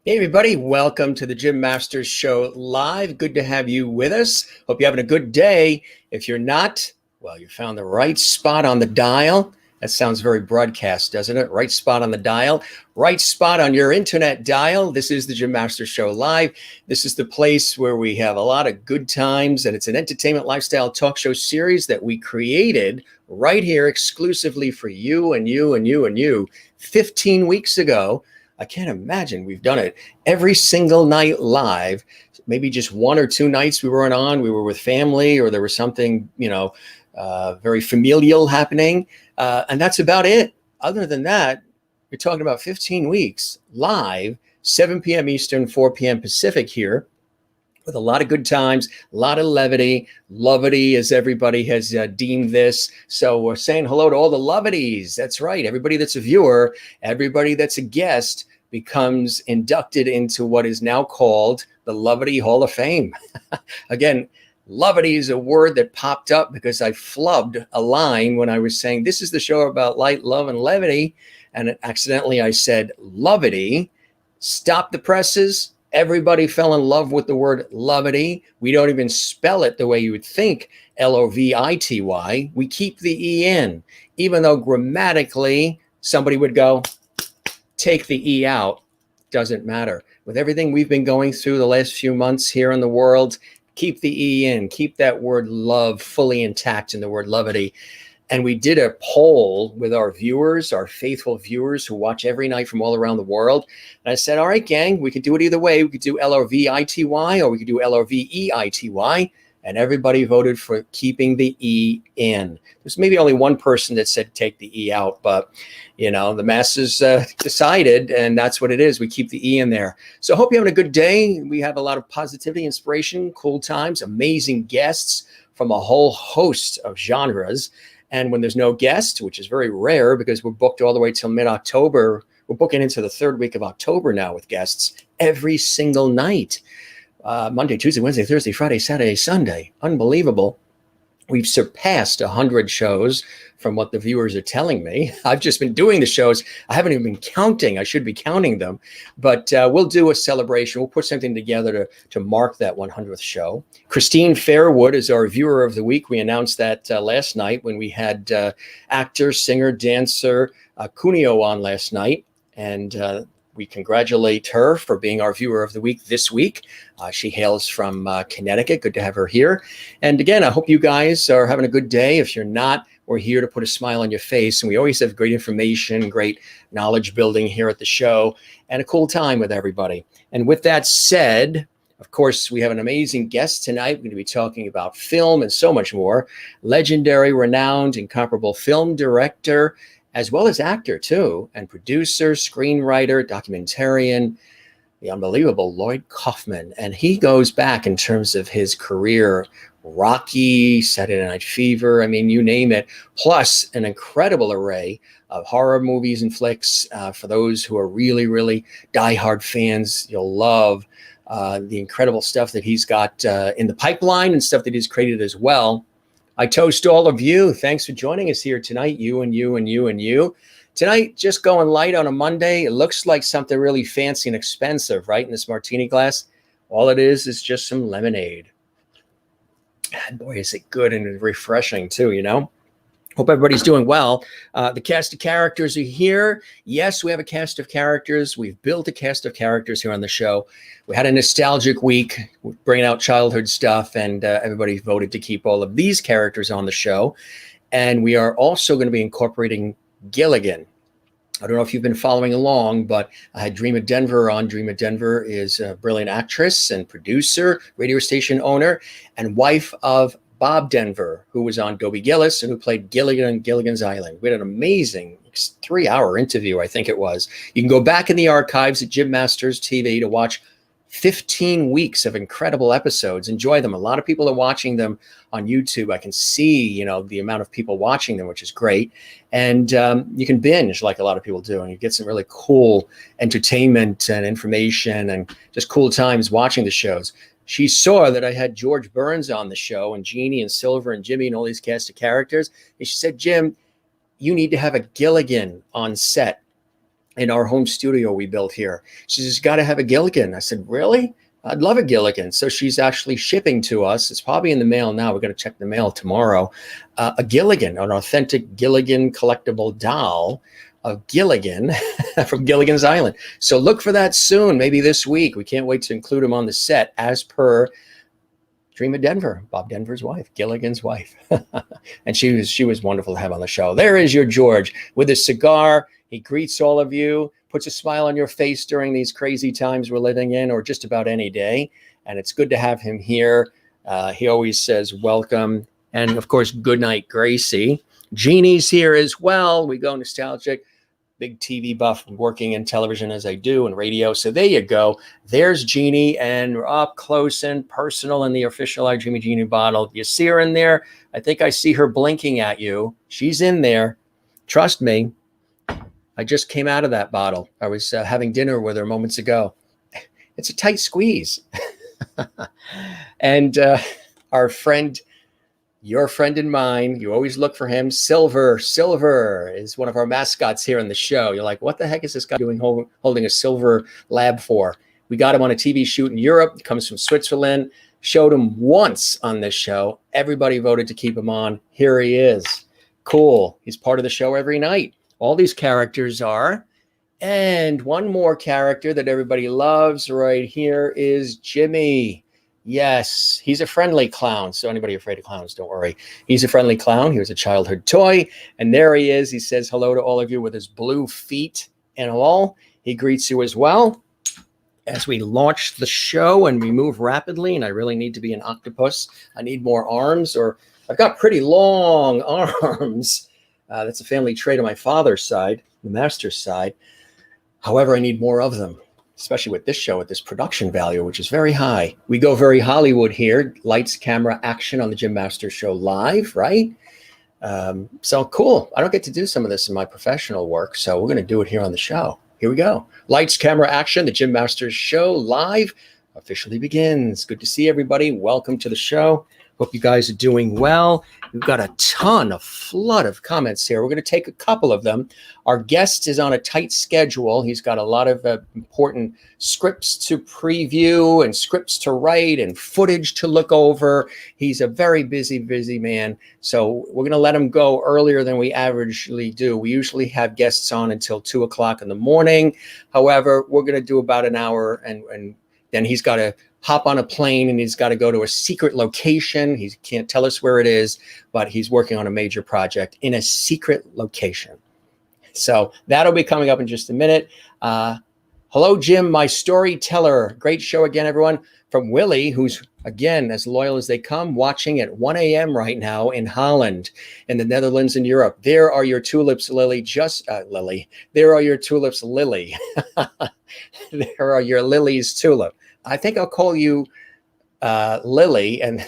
Hey everybody, welcome to the Jim Masters Show live. Good to have you with us. Hope you're having a good day. If you're not, well, you found the right spot on the dial. That sounds very broadcast, doesn't it? Right spot on the dial, right spot on your internet dial. This is the Jim Masters Show live. This is the place where we have a lot of good times, and it's an entertainment lifestyle talk show series that we created right here exclusively for you and you and you and you 15 weeks ago. I can't imagine we've done it every single night live. Maybe just one or two nights we weren't on. We were with family, or there was something, very familial happening. And that's about it. Other than that, you're talking about 15 weeks live, 7 p.m. Eastern, 4 p.m. Pacific here, with a lot of good times, a lot of levity, lovity, as everybody has deemed this. So we're saying hello to all the lovities. That's right. Everybody that's a viewer, everybody that's a guest becomes inducted into what is now called the Lovity Hall of Fame. Again, lovity is a word that popped up because I flubbed a line when I was saying this is the show about light, love, and levity. And accidentally I said lovity. Stop the presses. Everybody fell in love with the word lovity. We don't even spell it the way you would think, L-O-V-I-T-Y. We keep the E in, even though grammatically somebody would go, take the E out. Doesn't matter. With everything we've been going through the last few months here in the world, keep the E in, keep that word love fully intact in the word lovity. And we did a poll with our viewers, our faithful viewers who watch every night from all around the world. And I said, all right, gang, we could do it either way. We could do L-O-V-I-T-Y or we could do L-O-V-E-I-T-Y. And everybody voted for keeping the E in. There's maybe only one person that said take the E out, but the masses decided, and that's what it is. We keep the E in there. So I hope you're having a good day. We have a lot of positivity, inspiration, cool times, amazing guests from a whole host of genres. And when there's no guest, which is very rare because we're booked all the way till mid-October, we're booking into the third week of October now with guests every single night. Monday, Tuesday, Wednesday, Thursday, Friday, Saturday, Sunday. Unbelievable. We've surpassed 100 shows from what the viewers are telling me. I've just been doing the shows. I haven't even been counting. I should be counting them. But we'll do a celebration. We'll put something together to mark that 100th show. Christine Fairwood is our viewer of the week. We announced that last night when we had actor, singer, dancer Cuneo on last night. And we congratulate her for being our viewer of the week this week. She hails from Connecticut. Good to have her here. And again, I hope you guys are having a good day. If you're not, we're here to put a smile on your face. And we always have great information, great knowledge building here at the show, and a cool time with everybody. And with that said, of course, we have an amazing guest tonight. We're going to be talking about film and so much more. Legendary, renowned, incomparable film director, as well as actor too, and producer, screenwriter, documentarian, the unbelievable LLOYD KAUFMAN. And he goes back in terms of his career, Rocky, Saturday Night Fever, I mean, you name it, plus an incredible array of horror movies and flicks. For those who are really, really diehard fans, you'll love the incredible stuff that he's got in the pipeline and stuff that he's created as well. I toast all of you. Thanks for joining us here tonight, you and you and you and you. Tonight, just going light on a Monday. It looks like something really fancy and expensive, right, in this martini glass. All it is just some lemonade. And boy, is it good and refreshing too, Hope everybody's doing well. The cast of characters are here. Yes, we have a cast of characters. We've built a cast of characters here on the show. We had a nostalgic week, bringing out childhood stuff, and everybody voted to keep all of these characters on the show. And we are also going to be incorporating Gilligan. I don't know if you've been following along, but I had Dream of Denver on. Dream of Denver is a brilliant actress and producer, radio station owner, and wife of Bob Denver, who was on Dobie Gillis and who played Gilligan on Gilligan's Island. We had an amazing 3-hour interview, I think it was. You can go back in the archives at Jim Masters TV to watch 15 weeks of incredible episodes. Enjoy them. A lot of people are watching them on YouTube. I can see, the amount of people watching them, which is great. And you can binge like a lot of people do, and you get some really cool entertainment and information and just cool times watching the shows. She saw that I had George Burns on the show and Jeannie and Silver and Jimmy and all these cast of characters. And she said, Jim, you need to have a Gilligan on set. in our home studio we built here. She says, got to have a Gilligan. I said, really? I'd love a Gilligan. So she's actually shipping to us. It's probably in the mail now. We're going to check the mail tomorrow. A Gilligan, an authentic Gilligan collectible doll of Gilligan from Gilligan's Island. So look for that soon, maybe this week. We can't wait to include him on the set as per Dream of Denver, Bob Denver's wife, Gilligan's wife. And she was wonderful to have on the show. There is your George with a cigar. He greets all of you, puts a smile on your face during these crazy times we're living in, or just about any day. And it's good to have him here. He always says welcome. And of course, good night, Gracie. Jeannie's here as well. We go nostalgic. Big TV buff, working in television as I do and radio. So there you go. There's Jeannie, and we're up close and personal in the official I Dreamy Jeannie bottle. You see her in there? I think I see her blinking at you. She's in there. Trust me. I just came out of that bottle. I was having dinner with her moments ago. It's a tight squeeze. And our friend, your friend and mine, you always look for him. Silver is one of our mascots here on the show. You're like, what the heck is this guy doing holding a silver lab for? We got him on a TV shoot in Europe. He comes from Switzerland. Showed him once on this show. Everybody voted to keep him on. Here he is. Cool. He's part of the show every night. All these characters are. And one more character that everybody loves right here is Jimmy. Yes, he's a friendly clown. So anybody afraid of clowns, don't worry. He's a friendly clown. He was a childhood toy. And there he is. He says hello to all of you with his blue feet and all. He greets you as well as we launch the show and we move rapidly. And I really need to be an octopus. I need more arms, or I've got pretty long arms. That's a family trait on my father's side, the master's side. However, I need more of them, especially with this show, with this production value, which is very high. We go very Hollywood here. Lights, camera, action on the Jim Masters Show live, right? So cool. I don't get to do some of this in my professional work, so we're going to do it here on the show. Here we go. Lights, camera, action. The Jim Masters Show live officially begins. Good to see everybody. Welcome to the show. Hope you guys are doing well. We've got a flood of comments here. We're going to take a couple of them. Our guest is on a tight schedule. He's got a lot of important scripts to preview and scripts to write and footage to look over. He's a very busy man. So we're going to let him go earlier than we averagely do. We usually have guests on until 2 o'clock in the morning. However, we're going to do about an hour, and then he's got to hop on a plane and he's got to go to a secret location. He can't tell us where it is, but he's working on a major project in a secret location. So that'll be coming up in just a minute. Hello, Jim, my storyteller. Great show again, everyone. From Willie, who's, again, as loyal as they come, watching at 1 a.m. right now in Holland, in the Netherlands and Europe. There are your tulips, Lily. Lily. There are your tulips, Lily. There are your lilies, tulip. I think I'll call you Lily, and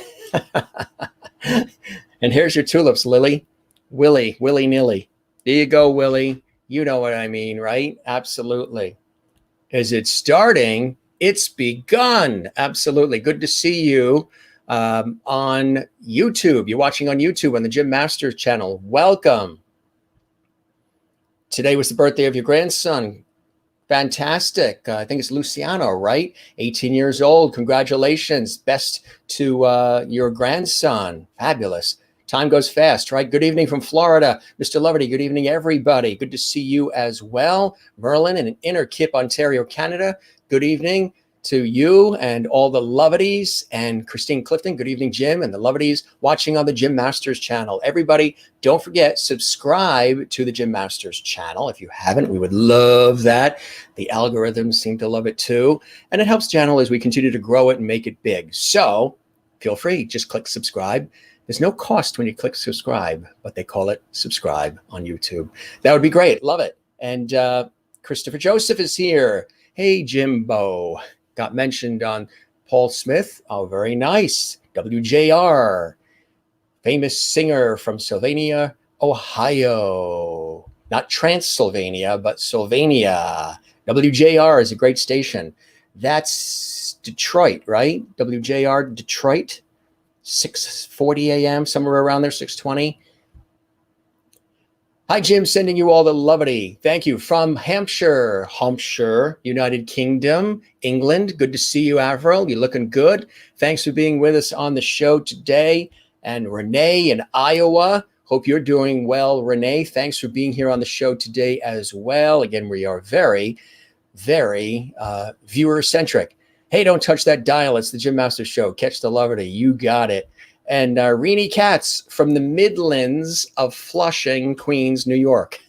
and here's your tulips, Lily. Willy-nilly. There you go, Willie. You know what I mean, right? Absolutely. Is it starting? It's begun. Absolutely. Good to see you on YouTube. You're watching on YouTube on the Jim Masters channel. Welcome. Today was the birthday of your grandson. Fantastic. I think it's Luciano, right? 18 years old. Congratulations. Best to your grandson. Fabulous. Time goes fast, right? Good evening from Florida. Mr. Loverty, good evening, everybody. Good to see you as well. Merlin in Innerkip, Ontario, Canada. Good evening to you and all the Loveties, and Christine Clifton. Good evening, Jim, and the Loveties watching on the Jim Masters channel. Everybody, don't forget, subscribe to the Jim Masters channel. If you haven't, we would love that. The algorithms seem to love it too. And it helps the channel as we continue to grow it and make it big. So feel free, just click subscribe. There's no cost when you click subscribe, but they call it subscribe on YouTube. That would be great. Love it. And Christopher Joseph is here. Hey, Jimbo. Got mentioned on Paul Smith. Oh, very nice. WJR, famous singer from Sylvania, Ohio. Not Transylvania, but Sylvania. WJR is a great station. That's Detroit, right? WJR, Detroit. 6:40 a.m., somewhere around there, 6:20. Hi, Jim, sending you all the lovity. Thank you from Hampshire, United Kingdom, England. Good to see you, Avril. You're looking good. Thanks for being with us on the show today. And Renee in Iowa. Hope you're doing well, Renee. Thanks for being here on the show today as well. Again, we are very, very viewer-centric. Hey, don't touch that dial. It's the Jim Masters Show. Catch the lovity. You got it. And Renee Katz from the Midlands of Flushing, Queens, New York.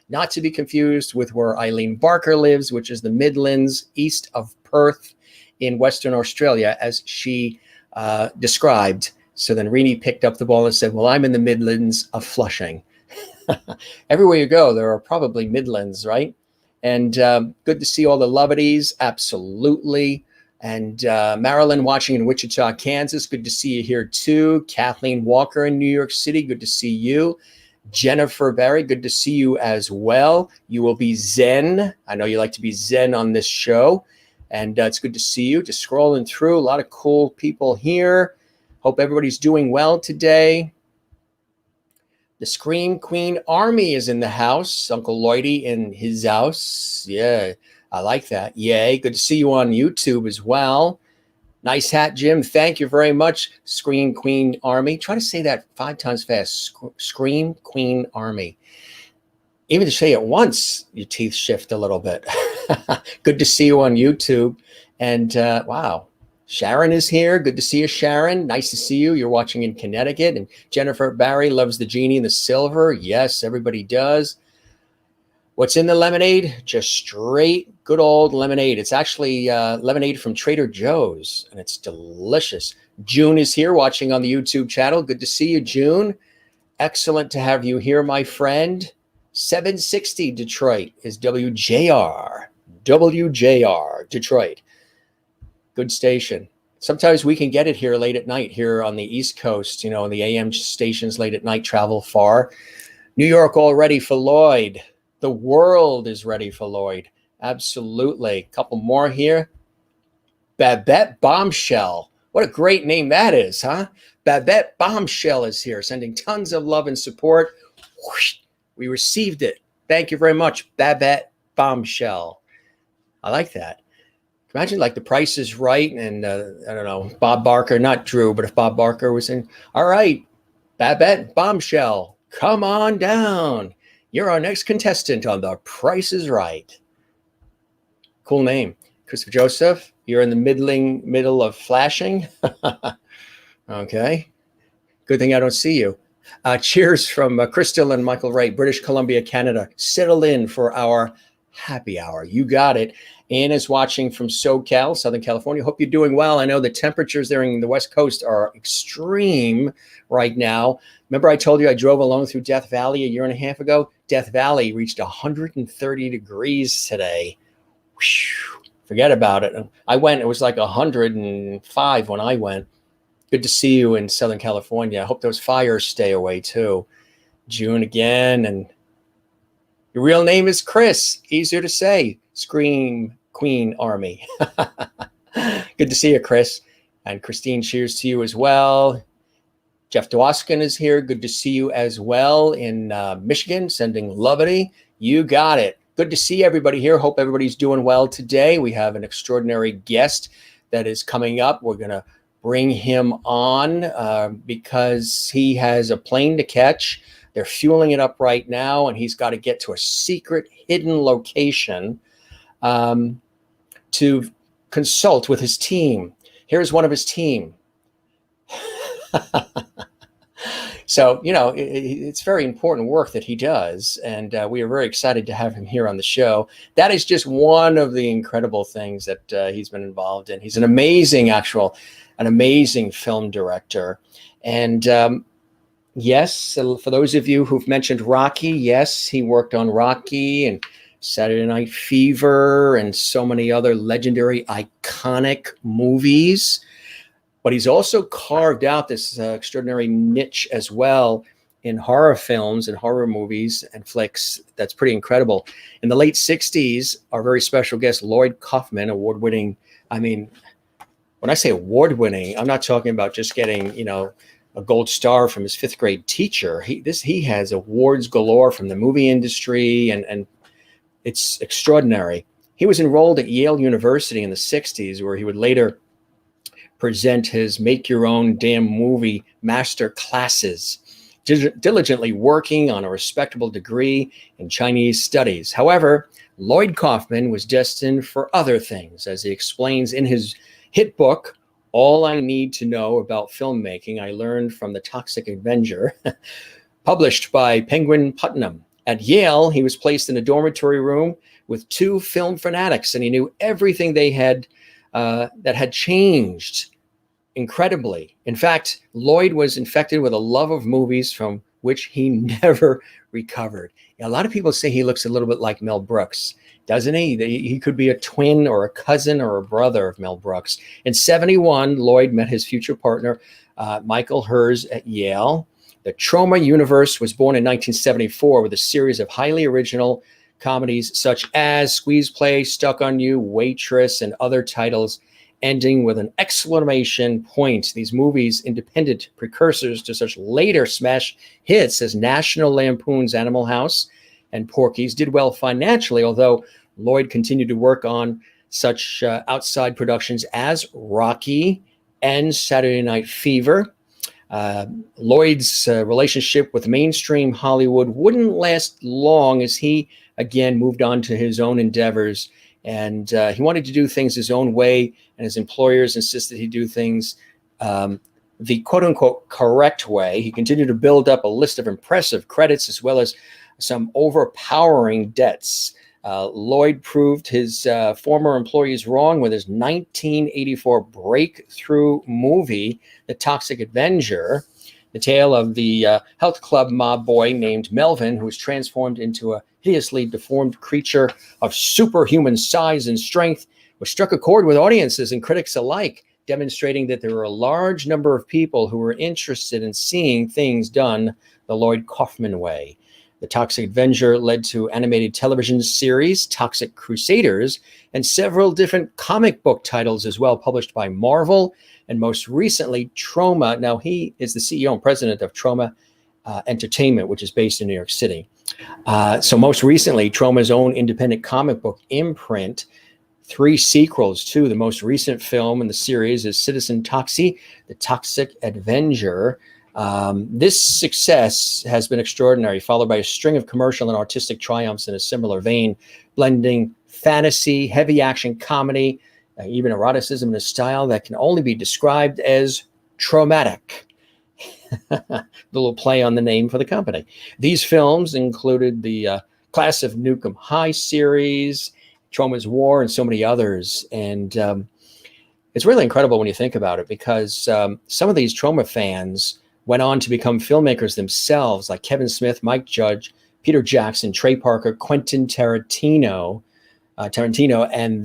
Not to be confused with where Eileen Barker lives, which is the Midlands east of Perth in Western Australia, as she described. So then Renee picked up the ball and said, well, I'm in the Midlands of Flushing. Everywhere you go, there are probably Midlands, right? And good to see all the lovities. Absolutely. And Marilyn watching in Wichita, Kansas. Good to see you here too. Kathleen Walker in New York City. Good to see you. Jennifer Barry, good to see you as well. You will be zen. I know you like to be zen on this show. And it's good to see you. Just scrolling through, a lot of cool people here. Hope everybody's doing well today. The Scream Queen Army is in the house. Uncle Lloydie in his house. Yeah, I like that. Yay. Good to see you on YouTube as well. Nice hat, Jim. Thank you very much, Scream Queen Army. Try to say that 5 times fast. Scream Queen Army. Even to say it once, your teeth shift a little bit. Good to see you on YouTube. And wow. Sharon is here. Good to see you, Sharon. Nice to see you. You're watching in Connecticut. And Jennifer Barry loves the genie and the silver. Yes, everybody does. What's in the lemonade? Just straight good old lemonade. It's actually lemonade from Trader Joe's, and it's delicious. June is here watching on the YouTube channel. Good to see you, June. Excellent to have you here, my friend. 760 Detroit is WJR. WJR, Detroit. Good station. Sometimes we can get it here late at night here on the East Coast, you know, and the AM stations late at night travel far. New York all ready for Lloyd. The world is ready for Lloyd. Absolutely. A couple more here. Babette Bombshell. What a great name that is, huh? Babette Bombshell is here, sending tons of love and support. Whoosh, we received it. Thank you very much, Babette Bombshell. I like that. Imagine like The Price is Right and, I don't know, Bob Barker, not Drew, but if Bob Barker was in, all right, Babette Bombshell, come on down. You're our next contestant on The Price is Right. Cool name. Christopher Joseph, you're in the middle of flashing. Okay. Good thing I don't see you. Cheers from Crystal and Michael Wright, British Columbia, Canada. Settle in for our happy hour. You got it. Ann is watching from SoCal, Southern California. Hope you're doing well. I know the temperatures there in the West Coast are extreme right now. Remember I told you I drove alone through Death Valley a year and a half ago? Death Valley reached 130 degrees today. Whew, forget about it. I went, it was like 105 when I went. Good to see you in Southern California. I hope those fires stay away too. June again. And your real name is Chris. Easier to say. Scream Queen Army. Good to see you, Chris. And Christine, cheers to you as well. Jeff Dwoskin is here. Good to see you as well in Michigan, sending lovity. You got it. Good to see everybody here. Hope everybody's doing well today. We have an extraordinary guest that is coming up. We're going to bring him on because he has a plane to catch. They're fueling it up right now, and he's got to get to a secret hidden location to consult with his team. Here's one of his team. So, you know, it's very important work that he does, and we are very excited to have him here on the show. That is just one of the incredible things that he's been involved in. He's an amazing film director. And yes, for those of you who've mentioned Rocky, yes, he worked on Rocky and Saturday Night Fever and so many other legendary, iconic movies. But he's also carved out this extraordinary niche as well in horror films and horror movies and flicks. That's pretty incredible. In the late 60s, our very special guest, LLOYD KAUFMAN, award-winning. I mean, when I say award-winning, I'm not talking about just getting, you know, a gold star from his fifth grade teacher. He has awards galore from the movie industry, and it's extraordinary. He was enrolled at Yale University in the 60s, where he would later present his Make Your Own Damn Movie master classes, diligently working on a respectable degree in Chinese studies. However, Lloyd Kaufman was destined for other things, as he explains in his hit book, All I Need to Know About Filmmaking I Learned from the Toxic Avenger, published by Penguin Putnam. At Yale, he was placed in a dormitory room with two film fanatics, and he knew everything they had that had changed incredibly. In fact, Lloyd was infected with a love of movies from which he never recovered. A lot of people say he looks a little bit like Mel Brooks, doesn't he? He could be a twin or a cousin or a brother of Mel Brooks. In 1971, Lloyd met his future partner, Michael Herz, at Yale. The TROMA universe was born in 1974 with a series of highly original comedies such as Squeeze Play, Stuck on You, Waitress, and other titles, ending with an exclamation point. These movies, independent precursors to such later smash hits as National Lampoon's Animal House and Porky's, did well financially, although Lloyd continued to work on such outside productions as Rocky and Saturday Night Fever. Lloyd's relationship with mainstream Hollywood wouldn't last long, as he again moved on to his own endeavors, and he wanted to do things his own way, and his employers insisted he do things the quote-unquote correct way. He continued to build up a list of impressive credits as well as some overpowering debts. Lloyd proved his former employees wrong with his 1984 breakthrough movie, The Toxic Avenger, the tale of the health club mob boy named Melvin, who was transformed into a hideously deformed creature of superhuman size and strength, which struck a chord with audiences and critics alike, demonstrating that there were a large number of people who were interested in seeing things done the Lloyd Kaufman way. The Toxic Avenger led to animated television series, Toxic Crusaders, and several different comic book titles as well, published by Marvel, and most recently, TROMA. Now, he is the CEO and president of TROMA Entertainment, which is based in New York City. So most recently, TROMA's own independent comic book imprint, 3 sequels to the most recent film in the series is Citizen Toxie, The Toxic Avenger. This success has been extraordinary, followed by a string of commercial and artistic triumphs in a similar vein, blending fantasy, heavy action comedy, even eroticism in a style that can only be described as traumatic. The little play on the name for the company. These films included the Class of Nukem High series, Troma's War, and so many others. And it's really incredible when you think about it, because some of these Troma fans went on to become filmmakers themselves, like Kevin Smith, Mike Judge, Peter Jackson, Trey Parker, Quentin Tarantino, and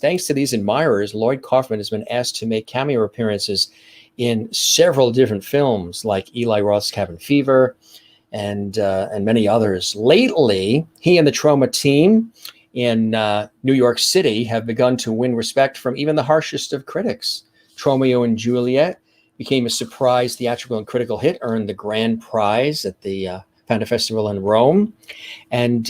thanks to these admirers, Lloyd Kaufman has been asked to make cameo appearances in several different films, like Eli Roth's Cabin Fever, and many others. Lately, he and the Troma team in New York City have begun to win respect from even the harshest of critics. Tromeo and Juliet became a surprise theatrical and critical hit, earned the grand prize at the Fanta Festival in Rome. And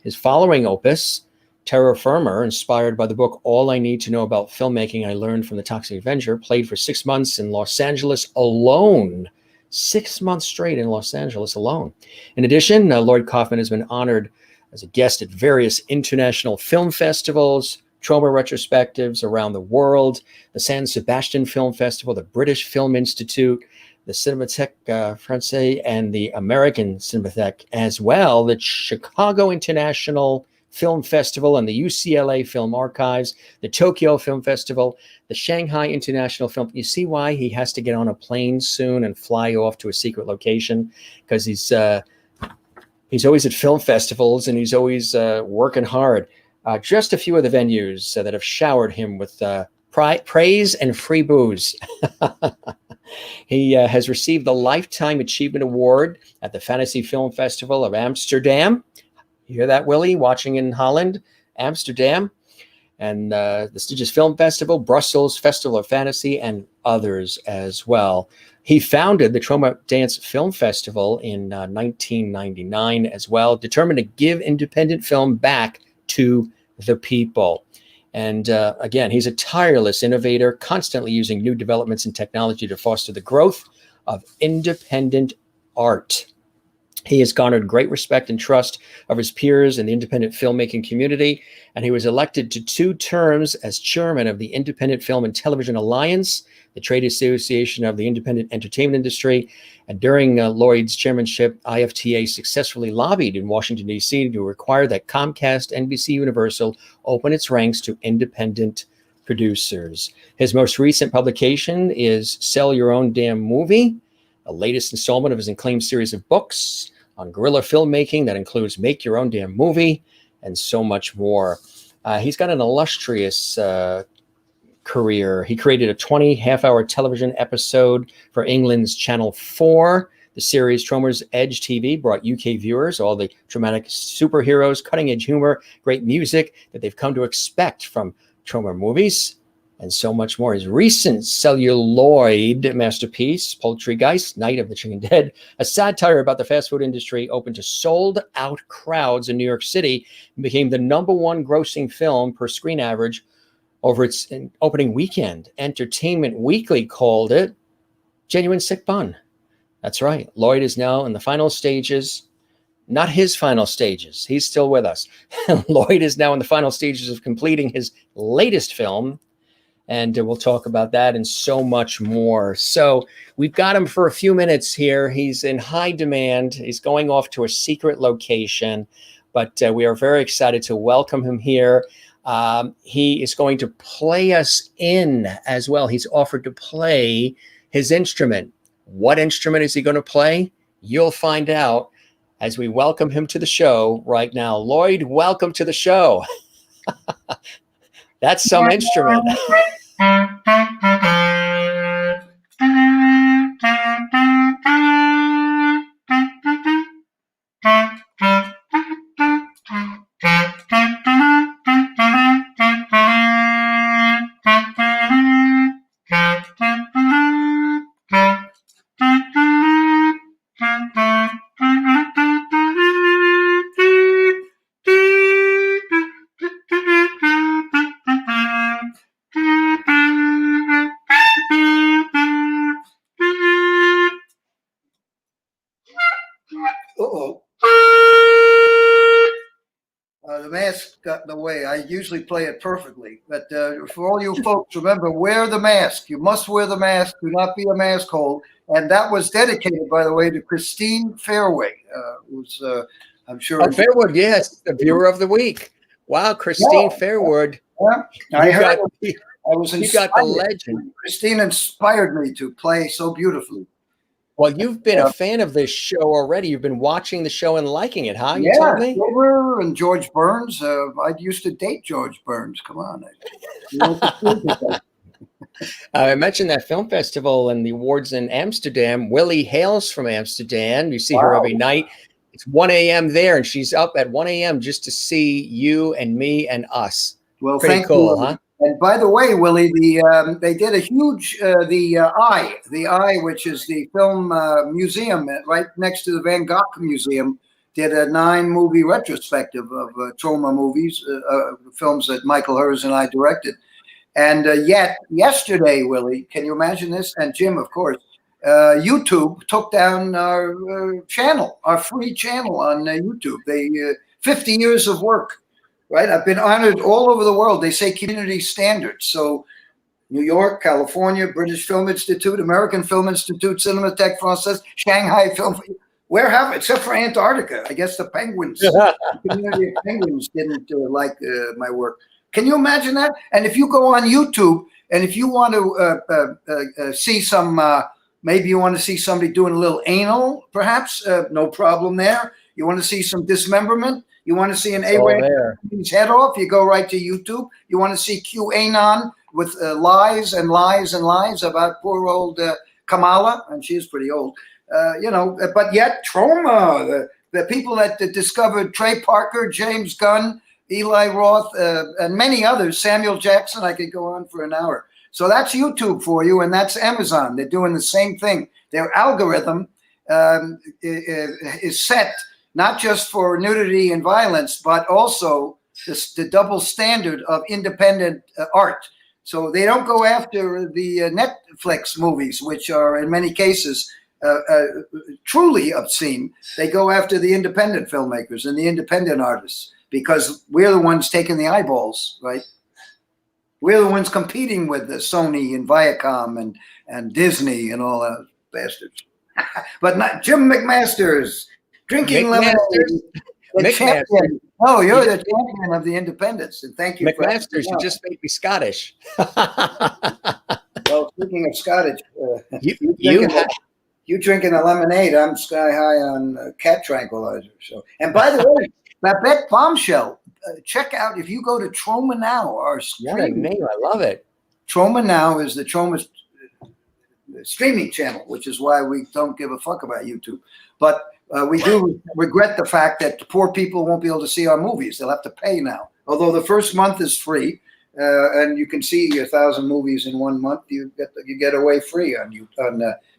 his following opus, Terra Firma, inspired by the book All I Need to Know About Filmmaking I Learned from the Toxic Avenger, played for 6 months in Los Angeles alone. 6 months straight in Los Angeles alone. In addition, Lloyd Kaufman has been honored as a guest at various international film festivals, Troma retrospectives around the world, the San Sebastian Film Festival, the British Film Institute, the Cinémathèque Française, and the American Cinémathèque as well, the Chicago International Film Festival and the UCLA Film Archives, the Tokyo Film Festival, the Shanghai International Film. You see why he has to get on a plane soon and fly off to a secret location, because he's always at film festivals and he's always working hard. Just a few of the venues that have showered him with praise and free booze. He has received the Lifetime Achievement Award at the Fantasy Film Festival of Amsterdam. You hear that, Willie, watching in Holland, Amsterdam, and the prestigious Film Festival, Brussels Festival of Fantasy, and others as well. He founded the TROMA Dance Film Festival in 1999 as well, determined to give independent film back to the people. And again, he's a tireless innovator, constantly using new developments in technology to foster the growth of independent art. He has garnered great respect and trust of his peers in the independent filmmaking community, and he was elected to 2 terms as chairman of the Independent Film and Television Alliance, the trade association of the independent entertainment industry. And during Lloyd's chairmanship, IFTA successfully lobbied in Washington, D.C. to require that Comcast NBC Universal open its ranks to independent producers. His most recent publication is Sell Your Own Damn Movie, the latest installment of his acclaimed series of books on guerrilla filmmaking that includes Make Your Own Damn Movie and so much more. He's got an illustrious career. He created a 20 half-hour television episode for England's Channel 4. The series Troma's Edge TV brought UK viewers all the dramatic superheroes, cutting-edge humor, great music that they've come to expect from Troma movies, and so much more. His recent celluloid masterpiece, Poultrygeist, Night of the Chicken Dead, a satire about the fast food industry, opened to sold-out crowds in New York City and became the #1 grossing film per screen average over its opening weekend. Entertainment Weekly called it genuine sick bun. That's right. Lloyd is now in the final stages, not his final stages. He's still with us. Lloyd is now in the final stages of completing his latest film, and we'll talk about that and so much more. So we've got him for a few minutes here. He's in high demand. He's going off to a secret location, but we are very excited to welcome him here. He is going to play us in as well. He's offered to play his instrument. What instrument is he going to play? You'll find out as we welcome him to the show right now. Lloyd, welcome to the show. That's some instrument. The mask got in the way. I usually play it perfectly, but for all you folks, remember, wear the mask. You must wear the mask. Do not be a mask hole. And that was dedicated, by the way, to Christine Fairway, who's, I'm sure. Oh, Fairwood, yes, the viewer of the week. Wow, Christine Fairwood. Yeah. I heard. I was inspired. You got the legend. Christine inspired me to play so beautifully. Well, you've been a fan of this show already. You've been watching the show and liking it, huh? You told me? Silver and George Burns. I used to date George Burns. Come on. I mentioned that film festival and the awards in Amsterdam. Willie hails from Amsterdam. You see her every night. It's 1 a.m. there, and she's up at 1 a.m. just to see you and me and us. Well, pretty cool, huh? And by the way, Willie, they did a huge the Eye, which is the film museum right next to the Van Gogh Museum, did a 9-movie retrospective of Troma movies, films that Michael Hers and I directed. And yet yesterday, Willie, can you imagine this? And Jim, of course, YouTube took down our channel, our free channel on YouTube. They 50 years of work. Right, I've been honored all over the world. They say community standards. So, New York, California, British Film Institute, American Film Institute, Cinémathèque Française, Shanghai Film. Where have it? Except for Antarctica, I guess the penguins, the community of penguins didn't like my work. Can you imagine that? And if you go on YouTube, and if you want to see some, maybe you want to see somebody doing a little anal, perhaps, no problem there. You want to see some dismemberment. You want to see an Abraham's head off? You go right to YouTube. You want to see QAnon with lies and lies and lies about poor old Kamala, and she is pretty old, but yet Troma, the people that discovered Trey Parker, James Gunn, Eli Roth, and many others, Samuel Jackson, I could go on for an hour. So that's YouTube for you, and that's Amazon. They're doing the same thing. their algorithm is set not just for nudity and violence, but also the double standard of independent art. So they don't go after the Netflix movies, which are in many cases truly obscene. They go after the independent filmmakers and the independent artists, because we're the ones taking the eyeballs, right? We're the ones competing with the Sony and Viacom and Disney and all those bastards. But not Jim McMaster's drinking lemonade. The champion. Oh, you're the champion of the independents, and thank you. McMaster's, you just made me Scottish. Well, speaking of Scottish, you drinking a lemonade, I'm sky high on cat tranquilizer. So, and by the way, Babette Bombshell, check out, if you go to TROMA Now, our what a name, I love it. TROMA Now is the TROMA streaming channel, which is why we don't give a fuck about YouTube. But we do regret the fact that poor people won't be able to see our movies. They'll have to pay now. Although the first month is free, and you can see 1,000 movies in 1 month, you get away free on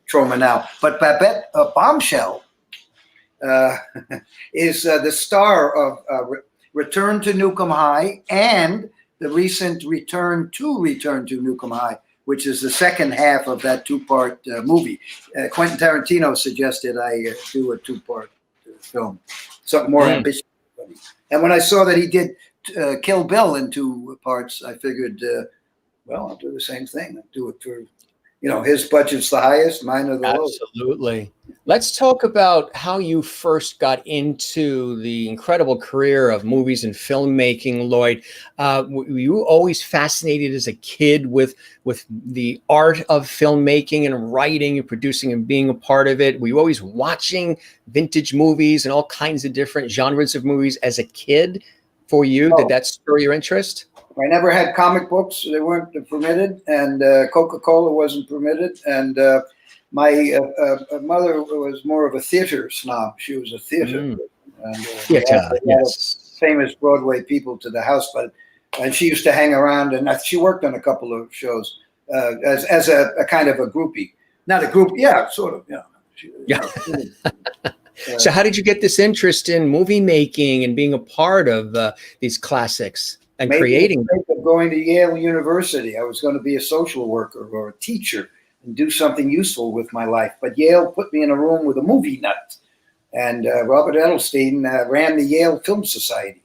TROMA Now. But Babette Bombshell is the star of Return to Nukem High and the recent Return to Nukem High, which is the second half of that two-part movie. Quentin Tarantino suggested I do a two-part film, something more ambitious. And when I saw that he did Kill Bill in 2 parts, I figured, well, I'll do the same thing. I'll do it for, his budget's the highest, mine are the lowest. Absolutely. Let's talk about how you first got into the incredible career of movies and filmmaking, Lloyd. Were you always fascinated as a kid with the art of filmmaking and writing and producing and being a part of it? Were you always watching vintage movies and all kinds of different genres of movies as a kid for you? Did that spur your interest? I never had comic books. They weren't permitted, and Coca-Cola wasn't permitted. And my mother was more of a theater snob. She was a theater. And, yes. Famous Broadway people to the house, and she used to hang around, and she worked on a couple of shows as a kind of a groupie. Not a group, yeah, sort of, yeah. So how did you get this interest in movie making and being a part of these classics and creating? Of going to Yale University. I was going to be a social worker or a teacher and do something useful with my life. But Yale put me in a room with a movie nut. And Robert Edelstein ran the Yale Film Society.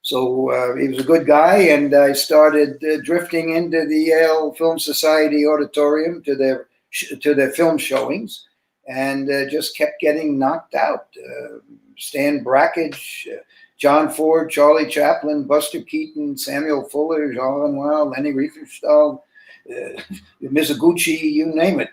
So he was a good guy, and I started drifting into the Yale Film Society auditorium to their film showings, and just kept getting knocked out. Stan Brakhage, John Ford, Charlie Chaplin, Buster Keaton, Samuel Fuller, Jean Renoir, Leni Riefenstahl, Mizoguchi, you name it.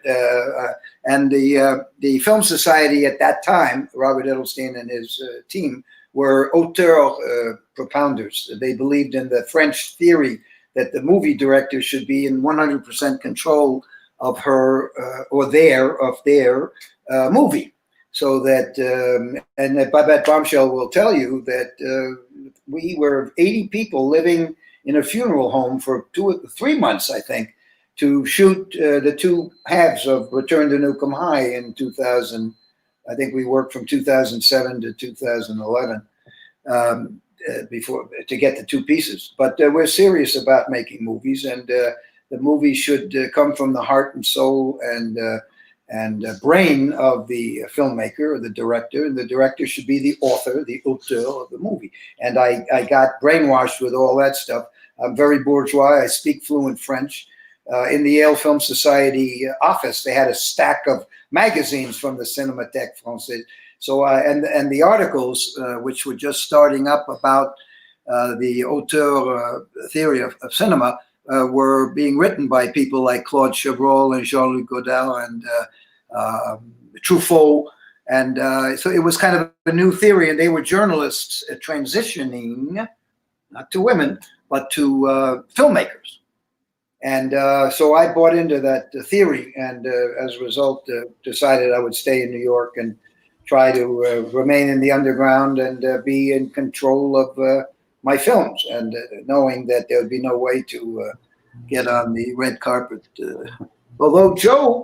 And the Film Society at that time, Robert Edelstein and his team, were auteur propounders. They believed in the French theory that the movie director should be in 100% control of her or their movie. So that, and that Babette Bombshell will tell you that we were 80 people living in a funeral home for 2 or 3 months, I think, to shoot the 2 halves of Return to Nukem High in 2000. I think we worked from 2007 to 2011 before to get the 2 pieces. But we're serious about making movies, and the movie should come from the heart and soul and brain of the filmmaker or the director, and the director should be the author, the auteur of the movie. And I got brainwashed with all that stuff. I'm very bourgeois. I speak fluent French. In the Yale Film Society office, they had a stack of magazines from the Cinémathèque Française. So, and the articles, which were just starting up about the auteur theory of cinema, were being written by people like Claude Chabrol and Jean-Luc Godard and Truffaut. And so it was kind of a new theory, and they were journalists transitioning, not to women, but to filmmakers. And so I bought into that theory, and as a result, decided I would stay in New York and try to remain in the underground and be in control of my films, and knowing that there would be no way to get on the red carpet Although Joe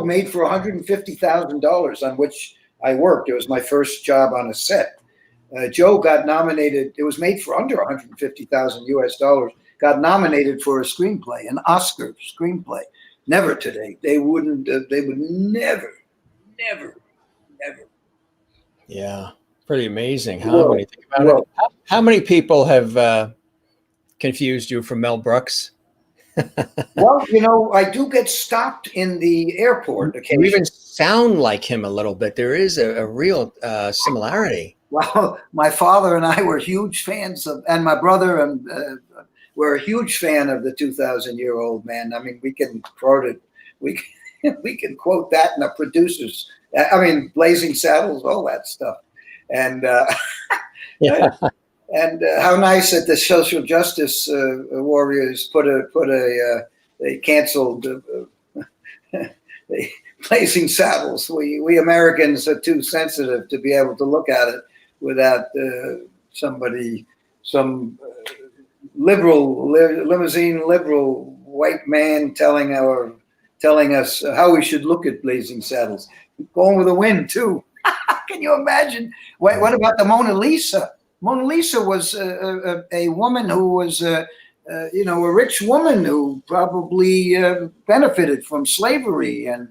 made for $150,000 on which I worked. It was my first job on a set. Joe got nominated. It was made for under 150,000 US dollars. Got nominated for a screenplay, an Oscar screenplay. Never today. They wouldn't. They would never. Yeah, pretty amazing, huh? Well, When you think about it. How many people have confused you for Mel Brooks? well, I do get stopped in the airport You occasionally. even sound like him a little bit. There is a real similarity. Well, my father and I were huge fans of, and my brother and were a huge fan of the 2,000-year-old man. I mean, we can quote it. We can quote that in the producers. I mean, Blazing Saddles, all that stuff, and Yeah. and how nice that the social justice warriors they canceled Blazing Saddles. We Americans are too sensitive to be able to look at it without some limousine liberal white man telling us how we should look at Blazing Saddles. Going with the wind too. Can you imagine? What about the Mona Lisa? Mona Lisa was a woman who was a rich woman who probably benefited from slavery and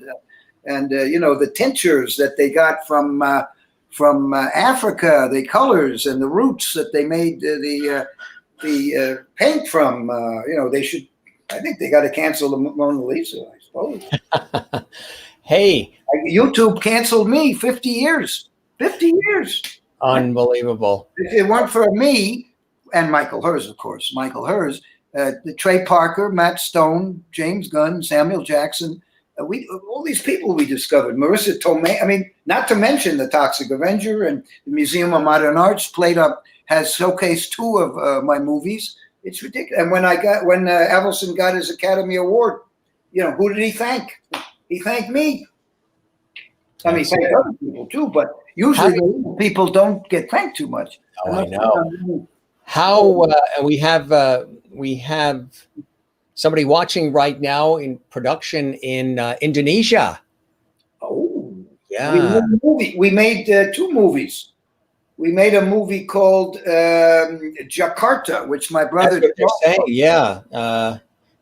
the tinctures that they got from Africa, the colors and the roots that they made the paint from. They should. I think they got to cancel the Mona Lisa, I suppose. Hey, YouTube canceled me 50 years. 50 years. Unbelievable. If it weren't for me and Michael Hers, of course, the Trey Parker, Matt Stone, James Gunn, Samuel Jackson, all these people we discovered, Marissa Tomei. I mean, not to mention the Toxic Avenger and the Museum of Modern Arts has showcased 2 of my movies. It's ridiculous. And when Avildsen got his Academy Award, who did he thank? He thanked me. I mean, thank other people too, but usually people don't get thanked too much. Oh, I know. We have somebody watching right now in production in Indonesia. Oh, yeah. We made 2 movies. We made a movie called Jakarta, which my brother. That's what they're saying. Yeah.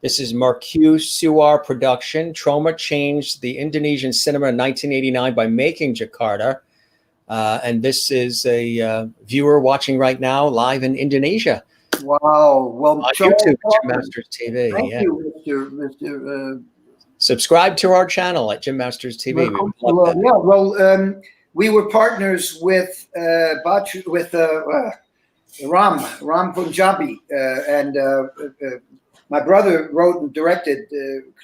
This is Marcus Suar production. TROMA changed the Indonesian cinema in 1989 by making Jakarta. And this is a viewer watching right now live in Indonesia. Wow. Well, on YouTube, Jim Masters TV. Thank you, Mr. Subscribe to our channel at Jim Masters TV. We were partners with Ram Punjabi, and my brother wrote and directed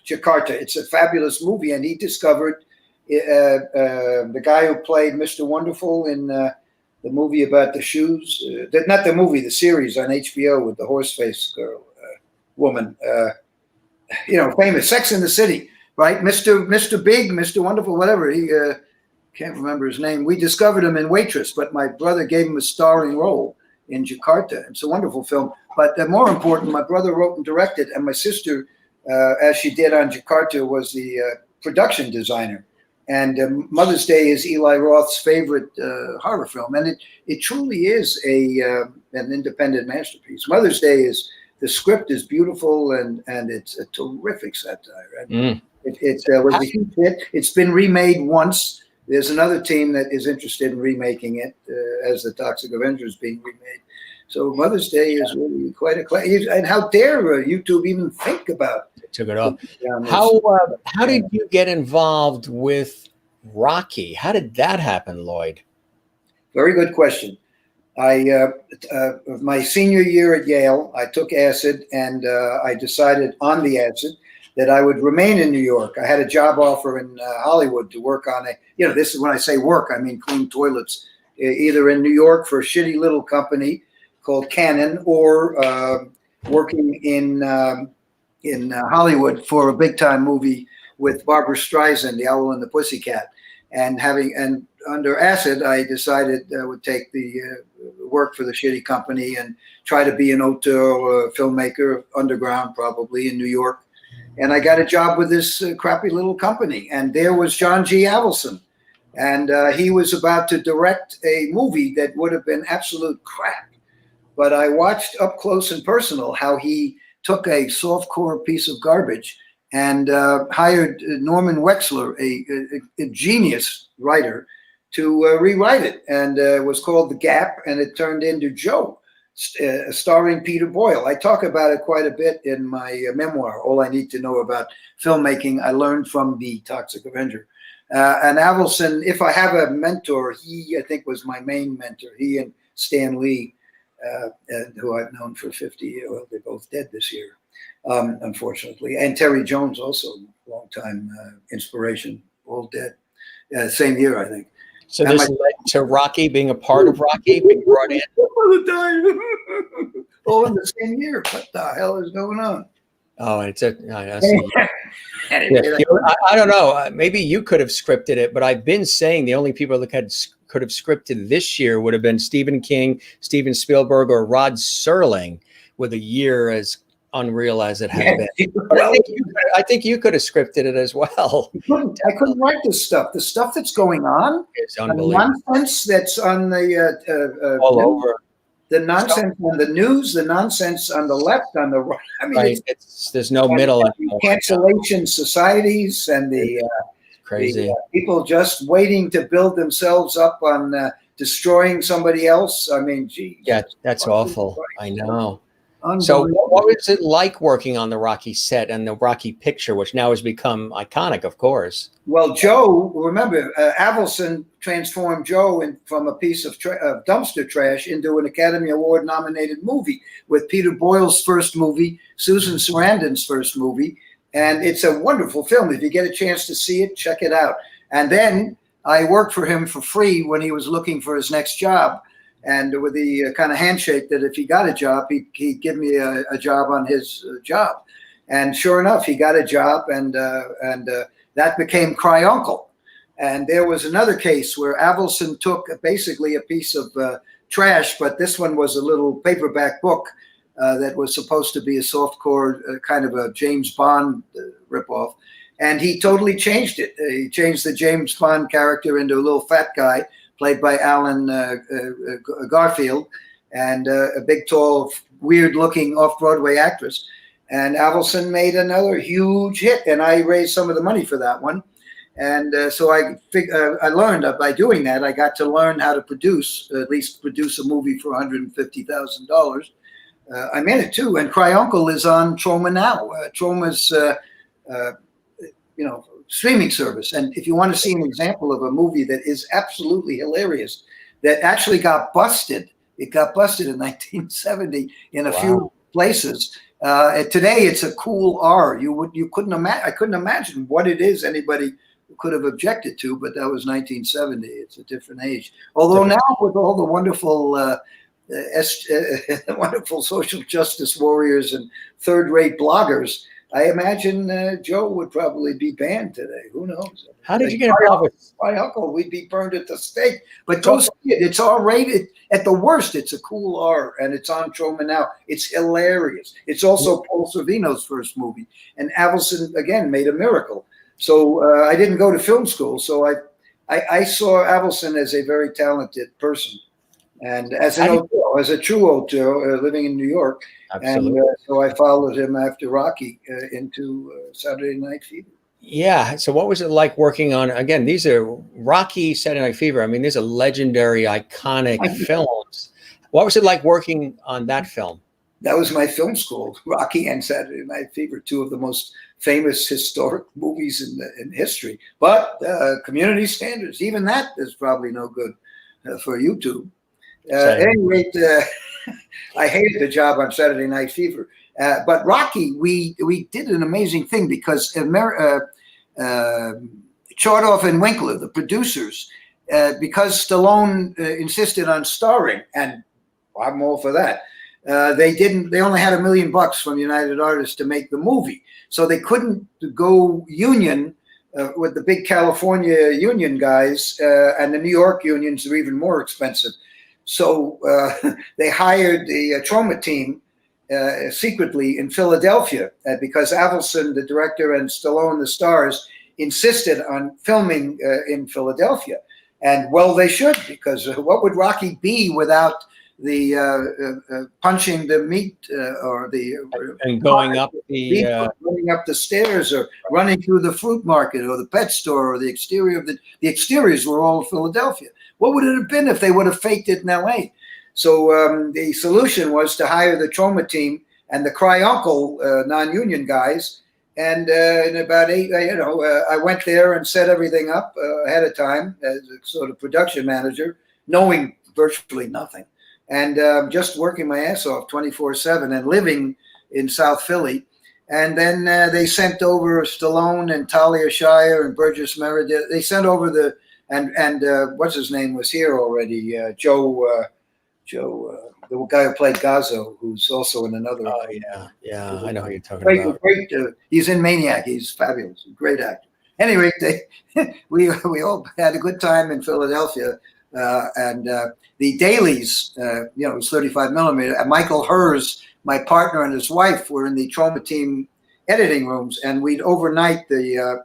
Jakarta. It's a fabulous movie, and he discovered the guy who played Mr. Wonderful in the movie about the shoes. Not the movie, the series on HBO with the horse-faced girl, woman. Famous, Sex in the City, right? Mr. Big, Mr. Wonderful, whatever. He can't remember his name. We discovered him in Waitress, but my brother gave him a starring role in Jakarta. It's a wonderful film. But more important, my brother wrote and directed, and my sister, as she did on Jakarta, was the production designer. And Mother's Day is Eli Roth's favorite horror film, and it truly is an independent masterpiece. Mother's Day the script is beautiful, and it's a terrific satire. It was a huge hit. It's been remade once. There's another team that is interested in remaking it, as the Toxic Avenger is being remade. So Mother's Day is really quite and how dare YouTube even think about it? Took it off. How did you get involved with Rocky? How did that happen, Lloyd? Very good question. My senior year at Yale, I took acid, and I decided on the acid that I would remain in New York. I had a job offer in Hollywood to work on this is when I say work, I mean clean toilets, either in New York for a shitty little company called Canon, or working in Hollywood for a big time movie with Barbara Streisand, The Owl and the Pussycat. And under acid, I decided I would take the work for the shitty company and try to be an auteur filmmaker, underground probably in New York. And I got a job with this crappy little company. And there was John G. Avildsen. And he was about to direct a movie that would have been absolute crap. But I watched up close and personal how he took a softcore piece of garbage and hired Norman Wexler, a genius writer, to rewrite it. And it was called The Gap, and it turned into Joe, starring Peter Boyle. I talk about it quite a bit in my memoir, All I Need to Know About Filmmaking. I learned from the Toxic Avenger. And Avildsen, if I have a mentor, he, I think, was my main mentor. He and Stan Lee, who I've known for 50 years. Well, they're both dead this year, unfortunately. And Terry Jones, also long-time inspiration, all dead. Same year, I think. So this led to Rocky, being a part of Rocky, being brought in? All the time. All in the same year. What the hell is going on? Oh, I see. I don't know. Maybe you could have scripted it, but I've been saying the only people that could have scripted this year would have been Stephen King, Steven Spielberg, or Rod Serling, with a year as unreal as it had been. But I think you could have scripted it as well. I couldn't write this stuff. The stuff that's going on, it's unbelievable. The nonsense that's on the all over. The nonsense on the news, the nonsense on the left, on the right. I mean, right. There's no middle anymore. Cancellation societies and crazy the people just waiting to build themselves up on destroying somebody else. I mean, geez. Yeah, that's awful. I know. So what was it like working on the Rocky set and the Rocky picture, which now has become iconic, of course? Well, Joe, remember, Avildsen transformed Joe from a piece of dumpster trash into an Academy Award nominated movie, with Peter Boyle's first movie, Susan Sarandon's first movie. And it's a wonderful film. If you get a chance to see it, check it out. And then I worked for him for free when he was looking for his next job. And with the kind of handshake that if he got a job, he'd give me a job on his job. And sure enough, he got a job, and that became Cry Uncle. And there was another case where Avildsen took basically a piece of trash, but this one was a little paperback book that was supposed to be a softcore kind of a James Bond ripoff. And he totally changed it. He changed the James Bond character into a little fat guy, played by Alan Garfield, and a big, tall, weird-looking off-Broadway actress. And Avildsen made another huge hit, and I raised some of the money for that one. And so I learned by doing that, I got to learn how to produce, at least produce a movie for $150,000. I'm in it too, and Cry Uncle is on TROMA now. TROMA's, streaming service. And if you want to see an example of a movie that is absolutely hilarious, that actually got busted, it got busted in 1970 in a few places. Today it's a cool R. I couldn't imagine what it is anybody could have objected to, but that was 1970. It's a different age. Although now with all the wonderful wonderful social justice warriors and third-rate bloggers, I imagine Joe would probably be banned today. Who knows? How did you get involved with my uncle? We'd be burned at the stake. But go see it. It's R-rated. At the worst, it's a cool R, and it's on TROMA now. It's hilarious. It's also Paul Sorvino's first movie. And Avildsen, again, made a miracle. So I didn't go to film school, so I saw Avildsen as a very talented person. And as a true auteur living in New York. Absolutely. And so I followed him after Rocky into Saturday Night Fever. Yeah. So what was it like working on, again, these are Rocky, Saturday Night Fever. I mean, these are legendary, iconic films. What was it like working on that film? That was my film school, Rocky and Saturday Night Fever, two of the most famous historic movies in history. But community standards, even that is probably no good for YouTube. At any rate, I hated the job on Saturday Night Fever. But Rocky, we did an amazing thing because Chardoff and Winkler, the producers, because Stallone insisted on starring, and I'm all for that. They only had $1 million from United Artists to make the movie, so they couldn't go union with the big California union guys, and the New York unions are even more expensive. So they hired the TROMA team, secretly in Philadelphia because Avildsen, the director, and Stallone, the stars, insisted on filming in Philadelphia. And well, they should, because what would Rocky be without the punching the meat or the and going up the running up the stairs or running through the fruit market or the pet store or the exterior of the exteriors were all Philadelphia. What would it have been if they would have faked it in LA? So the solution was to hire the TROMA team and the Cry Uncle non-union guys. And in about I went there and set everything up ahead of time as a sort of production manager, knowing virtually nothing, and just working my ass off 24/7 and living in South Philly. And then they sent over Stallone and Talia Shire and Burgess Meredith. They sent over the what's his name was here already, Joe, the guy who played Gazzo, who's also in another. Oh yeah, I know who you're talking about. Great, he's in Maniac. He's fabulous, great actor. Anyway, we all had a good time in Philadelphia, and the dailies, it was 35 millimeter. And Michael Hers, my partner, and his wife were in the TROMA team editing rooms, and we'd overnight the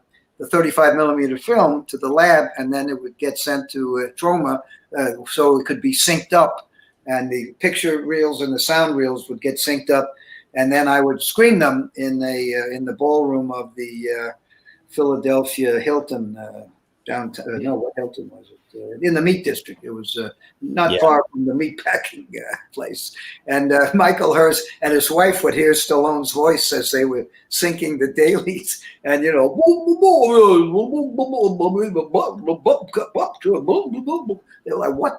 35 millimeter film to the lab, and then it would get sent to TROMA so it could be synced up. And the picture reels and the sound reels would get synced up, and then I would screen them in the ballroom of the Philadelphia Hilton downtown. No, what Hilton was it? In the Meat District. It was not far from the meat packing place. And Michael Hurst and his wife would hear Stallone's voice as they were syncing the dailies, and they're like, "What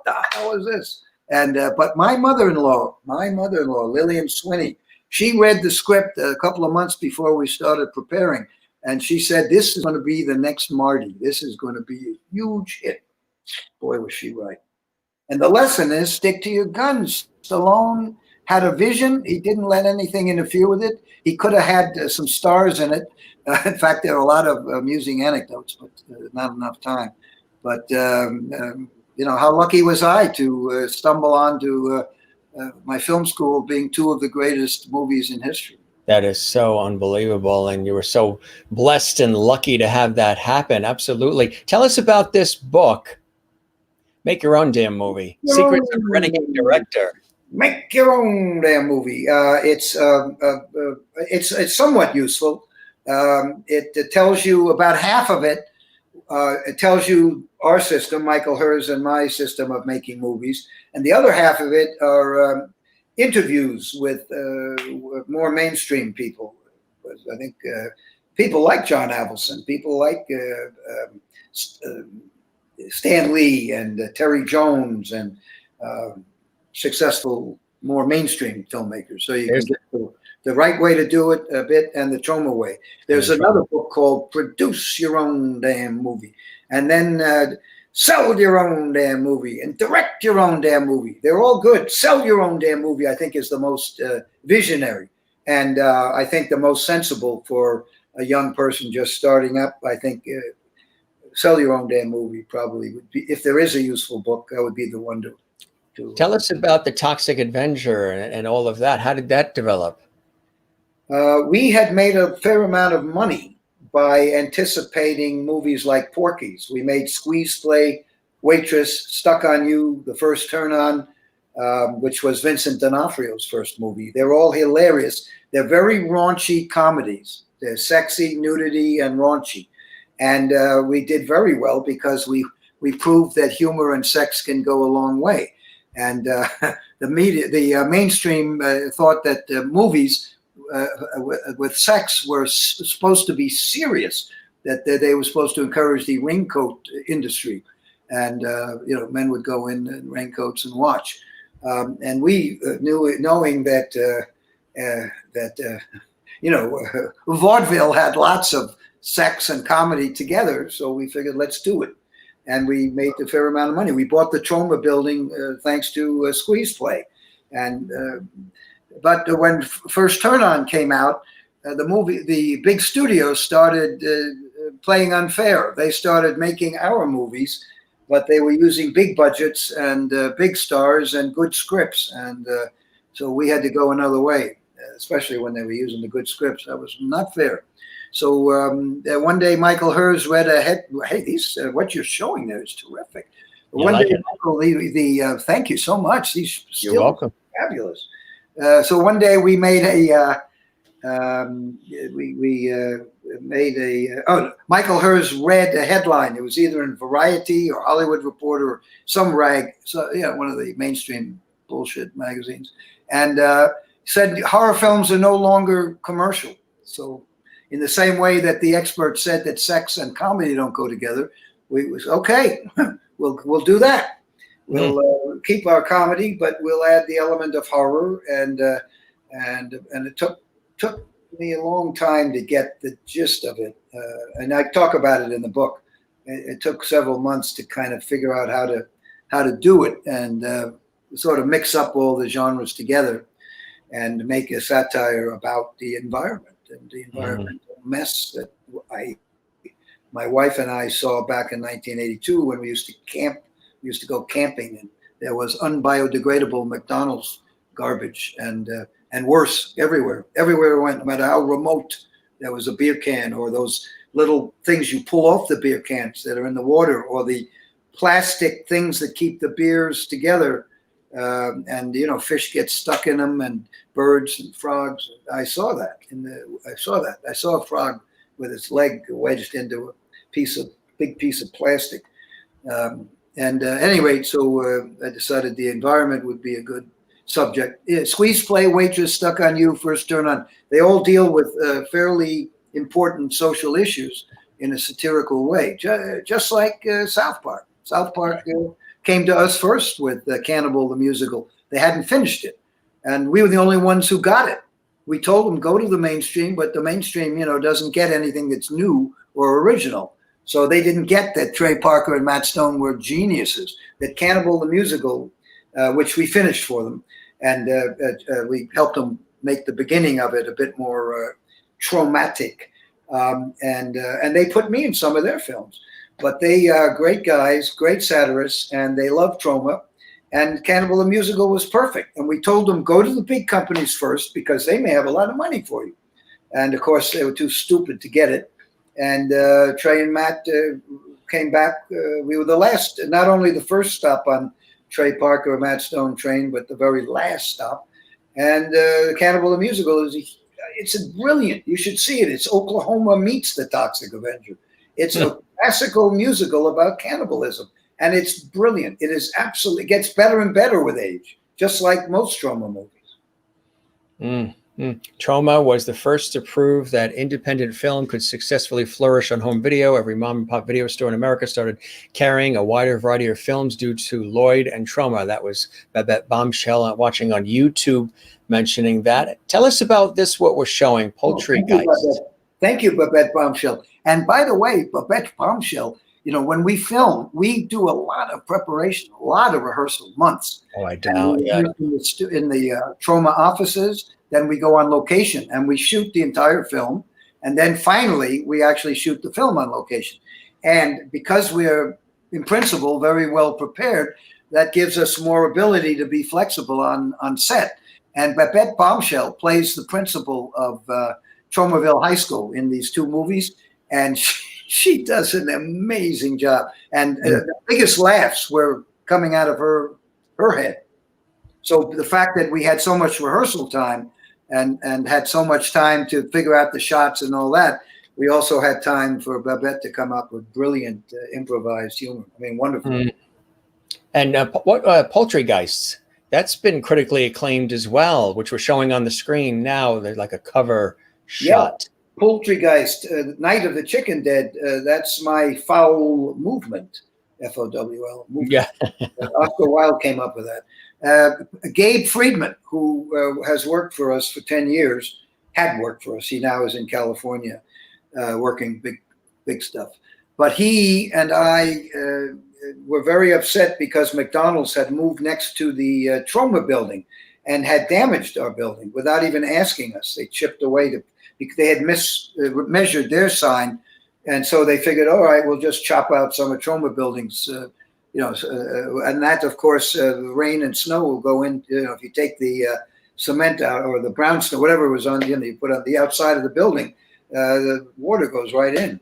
the hell is this?" And but my mother-in-law, Lillian Swinney, she read the script a couple of months before we started preparing, and she said, "This is going to be the next Marty. This is going to be a huge hit." Boy, was she right. And the lesson is stick to your guns. Stallone had a vision. He didn't let anything interfere with it. He could have had some stars in it. In fact, there are a lot of amusing anecdotes, but not enough time. But how lucky was I to stumble onto my film school being two of the greatest movies in history. That is so unbelievable. And you were so blessed and lucky to have that happen. Absolutely. Tell us about this book, Make Your Own Damn Movie, Secrets of a Renegade Director. Make your own damn movie. It's somewhat useful. It tells you about half of it. It tells you our system, Michael Hers and my system of making movies. And the other half of it are interviews with more mainstream people. I think people like John Avildsen, people like Stan Lee and Terry Jones and successful, more mainstream filmmakers. So you can get the right way to do it a bit and the TROMA way. There's another book called Produce Your Own Damn Movie. And then Sell Your Own Damn Movie and Direct Your Own Damn Movie. They're all good. Sell Your Own Damn Movie, I think, is the most visionary and I think the most sensible for a young person just starting up. I think Sell Your Own Damn Movie probably would be, if there is a useful book, that would be the one to tell us about the TOXIC Avenger and all of that. How did that develop? We had made a fair amount of money by anticipating movies like Porky's. We made Squeeze Play, Waitress, Stuck on You, The First Turn On, which was Vincent D'Onofrio's first movie. They're all hilarious. They're very raunchy comedies. They're sexy, nudity, and raunchy. And we did very well because we proved that humor and sex can go a long way. And the mainstream thought that movies with sex were supposed to be serious, that they were supposed to encourage the raincoat industry, and men would go in raincoats and watch. And we knowing that vaudeville had lots of sex and comedy together, so we figured let's do it. And we made a fair amount of money. We bought the TROMA building thanks to Squeeze Play. And but when First Turn On came out, the big studios started playing unfair. They started making our movies, but they were using big budgets and big stars and good scripts. And so we had to go another way. especially when they were using the good scripts. That was not fair. So one day Michael Hers read ahead. Hey, what you're showing there is terrific. One day, Michael, thank you so much. These You're welcome. Fabulous. So one day we made Michael Hers read a headline. It was either in Variety or Hollywood Reporter or some rag, so one of the mainstream bullshit magazines, and said horror films are no longer commercial. So in the same way that the experts said that sex and comedy don't go together, we was okay. We'll do that. We'll keep our comedy, but we'll add the element of horror, and it took me a long time to get the gist of it, and I talk about it in the book. It took several months to kind of figure out how to do it and sort of mix up all the genres together and make a satire about the environment and the environmental mess that my wife and I saw back in 1982 when we used to camp. We used to go camping, and there was unbiodegradable McDonald's garbage and worse everywhere. Everywhere we went, no matter how remote, there was a beer can or those little things you pull off the beer cans that are in the water, or the plastic things that keep the beers together. And fish get stuck in them, and birds and frogs. I saw that. I saw a frog with its leg wedged into a big piece of plastic. Anyway, so I decided the environment would be a good subject. Squeeze, Play, Waitress, Stuck on You, First Turn On. They all deal with fairly important social issues in a satirical way, just like South Park. South Park came to us first with Cannibal the musical. They hadn't finished it, and we were the only ones who got it. We told them go to the mainstream, but the mainstream, doesn't get anything that's new or original. So they didn't get that Trey Parker and Matt Stone were geniuses. That Cannibal the musical, which we finished for them, and we helped them make the beginning of it a bit more traumatic, and they put me in some of their films. But they are great guys, great satirists, and they love TROMA. And Cannibal the musical was perfect. And we told them, go to the big companies first because they may have a lot of money for you. And of course, they were too stupid to get it. And Trey and Matt came back. We were the last, not only the first stop on Trey Parker or Matt Stone train, but the very last stop. And Cannibal the musical it's brilliant. You should see it. It's Oklahoma meets the Toxic Avenger. It's a classical musical about cannibalism, and it's brilliant. It is absolutely, it gets better and better with age, just like most TROMA movies. TROMA was the first to prove that independent film could successfully flourish on home video. Every mom and pop video store in America started carrying a wider variety of films due to Lloyd and TROMA. That was Babette Bombshell watching on YouTube mentioning that. Tell us about this, what we're showing, Poultrygeist. Thank you, Babette Bombshell. And by the way, Babette Bombshell, when we film, we do a lot of preparation, a lot of rehearsal, months. Oh, I doubt. Yeah. In the TROMA offices, then we go on location and we shoot the entire film. And then finally, we actually shoot the film on location. And because we're, in principle, very well prepared, that gives us more ability to be flexible on set. And Babette Bombshell plays the principal of Tromaville High School in these two movies. And she does an amazing job. And the biggest laughs were coming out of her head. So the fact that we had so much rehearsal time and had so much time to figure out the shots and all that, we also had time for Babette to come up with brilliant improvised humor. I mean, wonderful. And Poultrygeist, that's been critically acclaimed as well, which we're showing on the screen now. There's like a cover shot. Yeah. Poultrygeist, Night of the Chicken Dead. That's my foul movement, FOWL. Movement. Yeah. Oscar Wilde came up with that. Gabe Friedman, who has worked for us for 10 years, had worked for us. He now is in California working big stuff. But he and I were very upset because McDonald's had moved next to the TROMA building and had damaged our building without even asking us. They chipped away they had measured their sign, and so they figured, all right, we'll just chop out some of TROMA buildings, and that, of course, rain and snow will go in. If you take the cement out, or the brownstone, whatever was on, you put on the outside of the building, the water goes right in.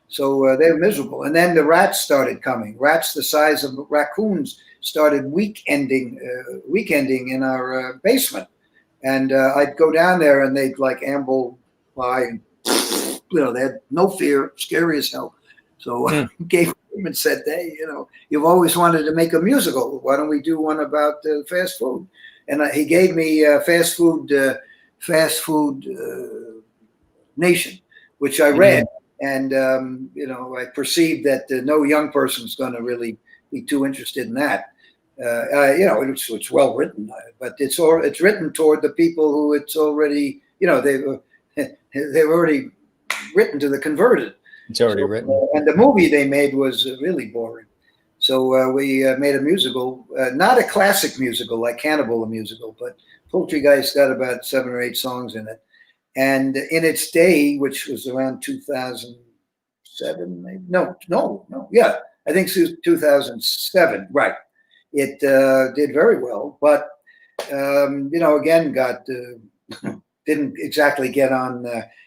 So they were miserable. And then the rats started coming. Rats the size of raccoons started weekending in our basement. And I'd go down there and they'd like amble by, and they had no fear, scary as hell. So gave him and said, hey, you've always wanted to make a musical. Why don't we do one about fast food? And he gave me Fast Food Nation, which I read. And, I perceived that no young person's going to really be too interested in that. It's well written, but it's written toward the people who it's already, they've already written to the converted. It's already written. And the movie they made was really boring. So we made a musical, not a classic musical like Cannibal, a musical, but Poultry Guy's got about 7 or 8 songs in it. And in its day, which was around 2007, maybe? No. Yeah, I think 2007, right. It did very well, but, again, didn't exactly get on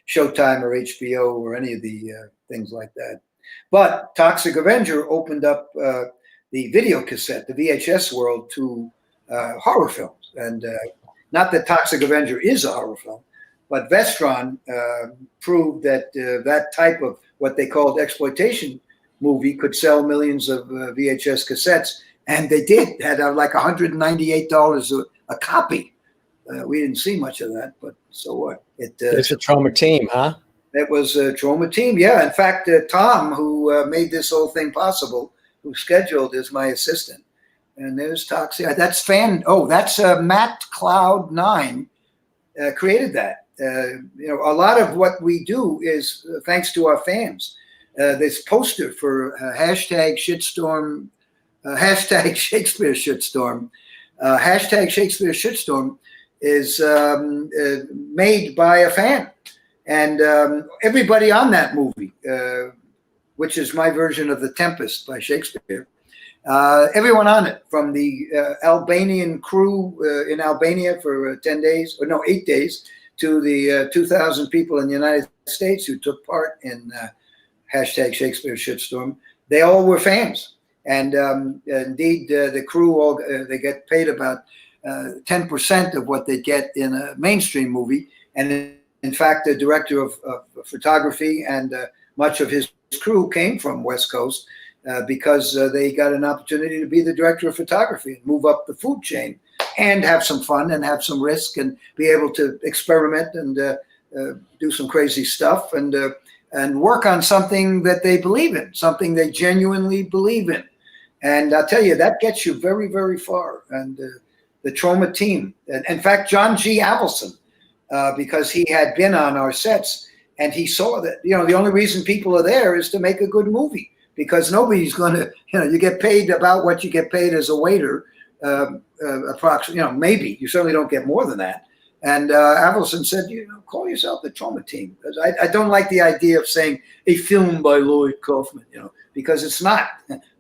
Showtime or HBO or any of the things like that. But Toxic Avenger opened up the video cassette, the VHS world, to horror films. And not that Toxic Avenger is a horror film, but Vestron proved that that type of what they called exploitation movie could sell millions of VHS cassettes. And they did, had like $198 a copy. We didn't see much of that, but so what? It's a TROMA team, huh? It was a TROMA team, yeah. In fact, Tom, who made this whole thing possible, who scheduled, is my assistant. And there's Toxic. That's that's Matt Cloud9 created that. A lot of what we do is thanks to our fans. This poster for hashtag shitstorm, hashtag Shakespeare shitstorm, hashtag Shakespeare shitstorm is made by a fan. And everybody on that movie, which is my version of The Tempest by Shakespeare, everyone on it, from the Albanian crew in Albania for 8 days, to the 2,000 people in the United States who took part in hashtag Shakespeare shitstorm, they all were fans. And indeed, the crew, they get paid about 10% of what they get in a mainstream movie. And in fact, the director of photography and much of his crew came from West Coast because they got an opportunity to be the director of photography and move up the food chain and have some fun and have some risk and be able to experiment and do some crazy stuff and work on something that they believe in, something they genuinely believe in. And I'll tell you, that gets you very, very far. And the TROMA team, and in fact, John G. Avildsen, because he had been on our sets and he saw that, the only reason people are there is to make a good movie, because nobody's going to, you get paid about what you get paid as a waiter, approximately, maybe. You certainly don't get more than that. And Avildsen said, call yourself the TROMA team. Because I don't like the idea of saying a film by Lloyd Kaufman, because it's not.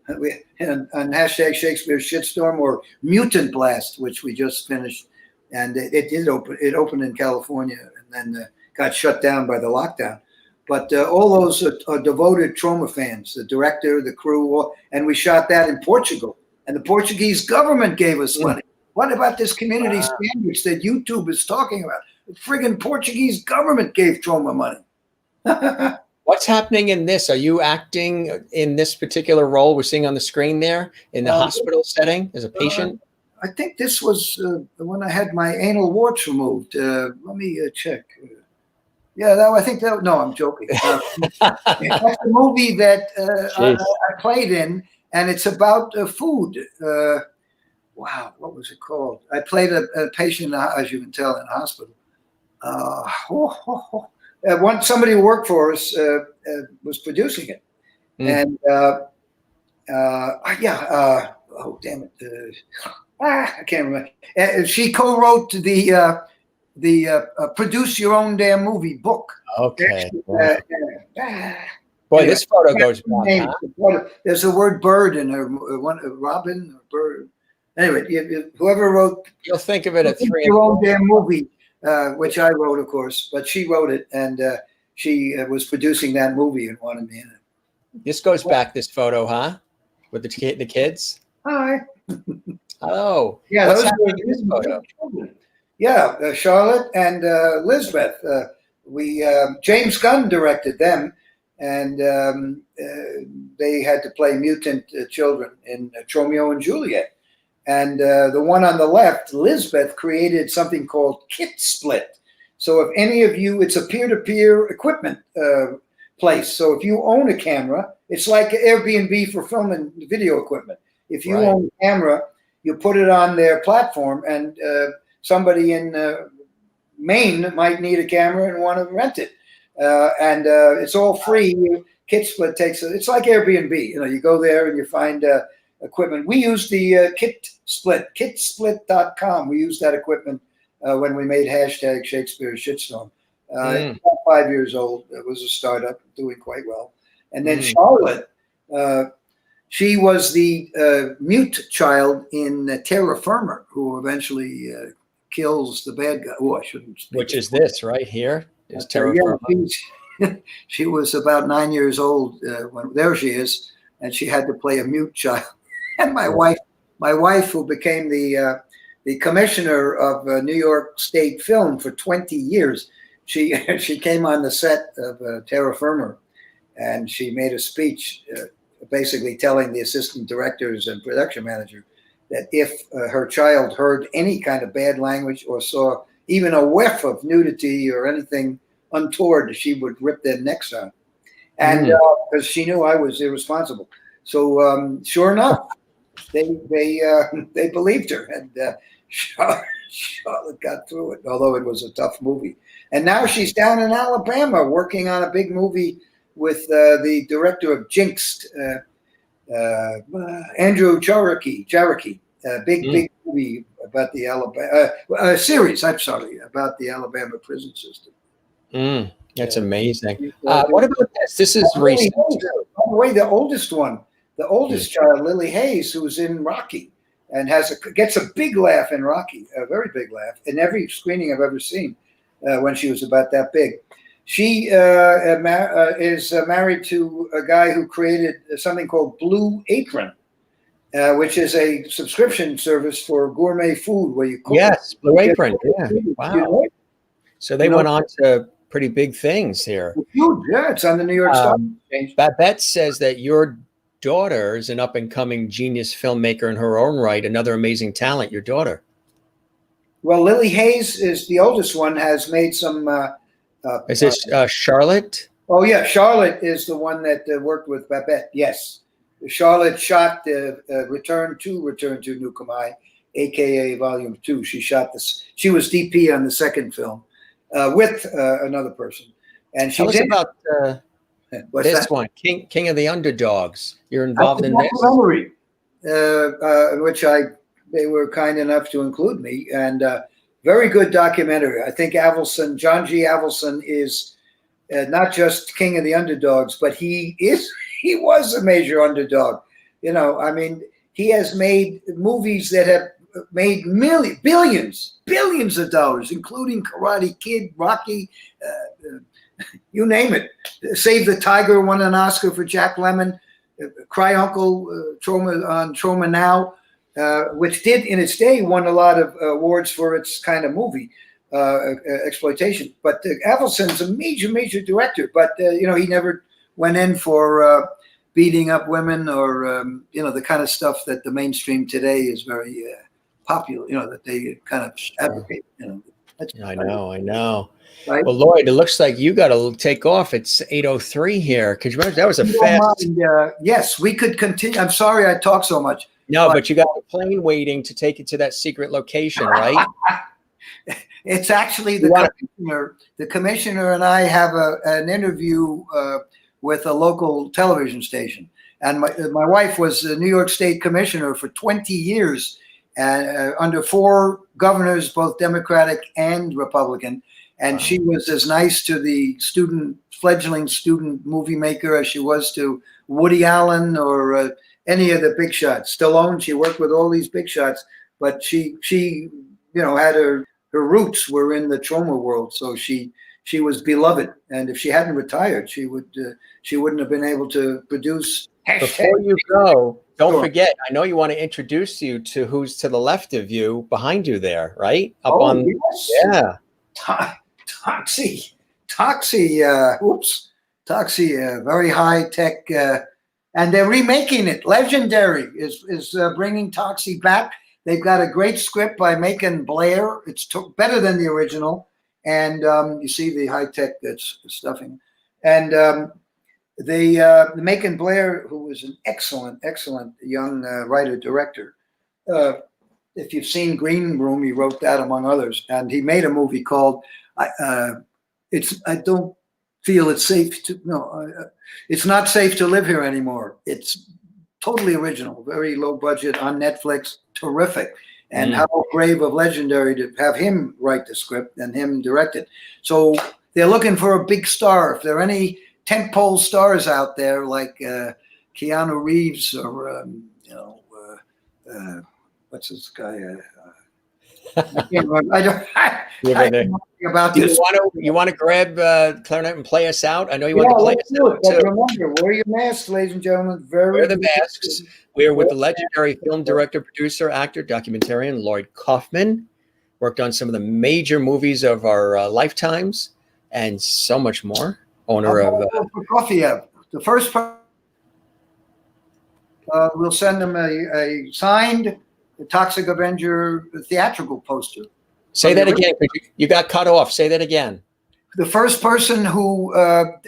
And hashtag Shakespeare shitstorm or Mutant Blast, which we just finished, and it did open. It opened in California and then got shut down by the lockdown. But all those are devoted TROMA fans, the director, the crew, and we shot that in Portugal. And the Portuguese government gave us money. What about this community standards that YouTube is talking about? The friggin' Portuguese government gave TROMA money. What's happening in this? Are you acting in this particular role we're seeing on the screen there in the hospital setting as a patient? I think this was when I had my anal warts removed. Let me check. I think that. No, I'm joking. That's a movie that I played in, and it's about food. Wow, what was it called? I played a patient, as you can tell, in a hospital. Somebody who worked for us was producing it, and oh damn it, I can't remember. She co-wrote the "Produce Your Own Damn Movie" book. Okay. Boy, this photo goes back. Huh? There's the word "bird" in her. Robin or bird. Anyway, whoever wrote, You'll think of it at 3 your own damn movie, which I wrote, of course, but she wrote it, and she was producing that movie and wanted me in it. This goes back, this photo, huh? With the kids. Hi. Oh, Yeah, what's those happening in this photo? children. Yeah, Charlotte and Lisbeth. James Gunn directed them, and they had to play mutant children in Romeo and Juliet. And the one on the left, Lisbeth, created something called Kit Split. So if any of you, it's a peer-to-peer equipment place. So if you own a camera, it's like Airbnb for film and video equipment. If you own a camera, you put it on their platform, and somebody in Maine might need a camera and want to rent it. And it's all free. Kit Split it's like Airbnb. You go there and you find equipment. We use the Kit Split, kitsplit.com. We used that equipment when we made hashtag Shakespeare Shitstorm. It's about 5 years old. It was a startup doing quite well. And then Charlotte, she was the mute child in Terra Firma, who eventually kills the bad guy. Oh, I shouldn't speak. Which is this right here? Is Terra Firma. She was about 9 years old when there she is, and she had to play a mute child. And my wife, who became the commissioner of New York State Film for 20 years, she came on the set of Terra Firma, and she made a speech basically telling the assistant directors and production manager that if her child heard any kind of bad language or saw even a whiff of nudity or anything untoward, she would rip their necks out. And because she knew I was irresponsible. So sure enough, they believed her, and Charlotte got through it, although it was a tough movie. And now she's down in Alabama working on a big movie with the director of Jinxed, Andrew Jarocki, big movie about the Alabama series. I'm sorry, about the Alabama prison system. That's amazing. What about this? This is recent. By the way, the oldest child, Lily Hayes, who's in Rocky, and gets a big laugh in Rocky, a very big laugh in every screening I've ever seen. When she was about that big. She is married to a guy who created something called Blue Apron, which is a subscription service for gourmet food where you cook. Yes, Blue Apron. Yeah. Wow. So they went on to pretty big things here. Huge. Yeah, it's on the New York Stock Exchange. Babette says that your daughter is an up-and-coming genius filmmaker in her own right. Another amazing talent, your daughter. Well, Lily Hayes is the oldest one, has made some... is this Charlotte? Oh, yeah. Charlotte is the one that worked with Babette. Yes. Charlotte shot Return to Nukamai, a.k.a. Volume 2. She shot this. She was DP on the second film with another person. And she Tell us about this one, King of the Underdogs. You're involved in this? Memory, which they were kind enough to include me, and very good documentary. I think John G. Avildsen is not just king of the underdogs, but he was a major underdog. I mean, he has made movies that have made billions of dollars, including Karate Kid, Rocky, you name it. Save the Tiger won an Oscar for Jack Lemmon. Cry Uncle, TROMA Now. Which did in its day won a lot of awards for its kind of movie exploitation. But Avildsen's a major director. But he never went in for beating up women or the kind of stuff that the mainstream today is very popular. That they kind of advocate. I know. Right? Well, Lloyd, it looks like you got to take off. It's 8:03 here. Because that was a fast. Yes, we could continue. I'm sorry I talk so much. No, but you got a plane waiting to take it to that secret location, right? It's actually the commissioner. The commissioner and I have an interview with a local television station. And my wife was the New York State commissioner for 20 years under 4 governors, both Democratic and Republican. And she was as nice to the fledgling student movie maker as she was to Woody Allen or any of the big shots. Stallone, she worked with all these big shots, but she had her roots were in the TROMA world, so she was beloved. And if she hadn't retired, she wouldn't have been able to produce. Before you go, don't forget, I know you want to introduce you to who's to the left of you, behind you there, right? Up on, yes. Yeah. TOXIC, very high tech, and they're remaking it. Legendary is bringing TOXIC back. They've got a great script by Macon Blair. It's better than the original, and you see the high tech that's stuffing, and the Macon Blair, who is an excellent young writer director. If you've seen Green Room, he wrote that among others, and he made a movie called I don't feel it's safe to it's not safe to live here anymore. It's totally original, very low budget, on Netflix, terrific. And how brave of Legendary to have him write the script and him direct it. So they're looking for a big star. If there are any tentpole stars out there like Keanu Reeves or what's this guy? I don't about this. You want to grab clarinet and play us out? I know you want to play us out too. Remember, wear your masks, ladies and gentlemen. Wear the masks. We're with the legendary film director, producer, actor, documentarian LLOYD KAUFMAN. Worked on some of the major movies of our lifetimes and so much more. Owner of Prokofiev, the first. We'll send them a signed TOXIC Avenger theatrical poster. Say that again. You got cut off. Say that again. The first person who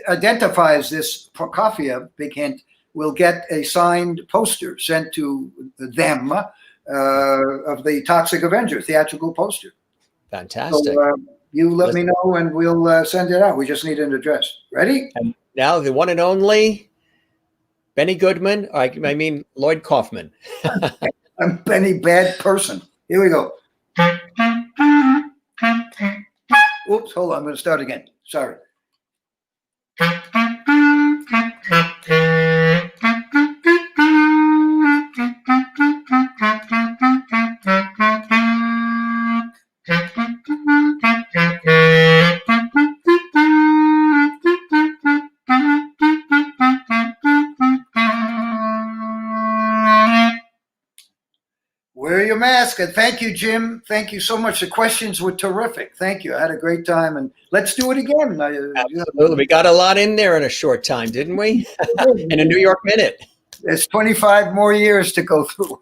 identifies this Prokofiev, big hint, will get a signed poster sent to them of the TOXIC Avenger theatrical poster. Fantastic. So, you let me know and we'll send it out. We just need an address. Ready? And now the one and only Benny Goodman. I mean LLOYD KAUFMAN. I'm Benny Bad Person. Here we go. Oops, hold on. I'm going to start again. Sorry. Wear your mask, and thank you, Jim. Thank you so much. The questions were terrific. Thank you. I had a great time, and let's do it again. Absolutely. We got a lot in there in a short time, didn't we? In a New York minute. There's 25 more years to go through.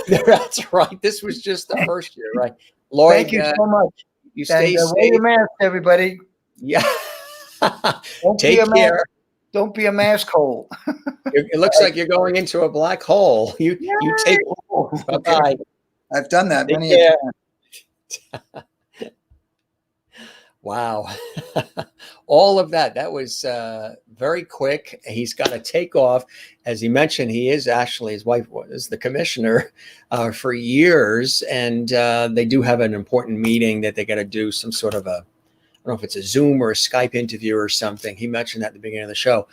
That's right. This was just the first year, right? LLOYD, thank you so much. You stay safe. Wear your mask, everybody. Yeah. Take care. Don't be a mask hole. It looks like you're going into a black hole. You take. Bye-bye. I've done that many times. Wow. All of that. That was very quick. He's got to take off. As he mentioned, he is actually, his wife was the commissioner for years. And they do have an important meeting that they got to do some sort of a, I don't know if it's a Zoom or a Skype interview or something. He mentioned that at the beginning of the show.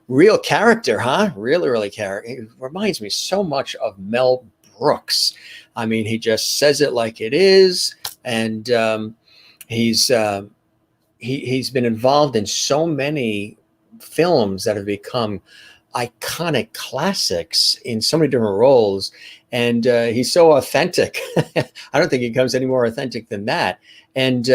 Real character, huh? Really character. It reminds me so much of Mel Brooks. I mean, he just says it like it is. And he's been involved in so many films that have become iconic classics in so many different roles. And he's so authentic. I don't think he comes any more authentic than that. And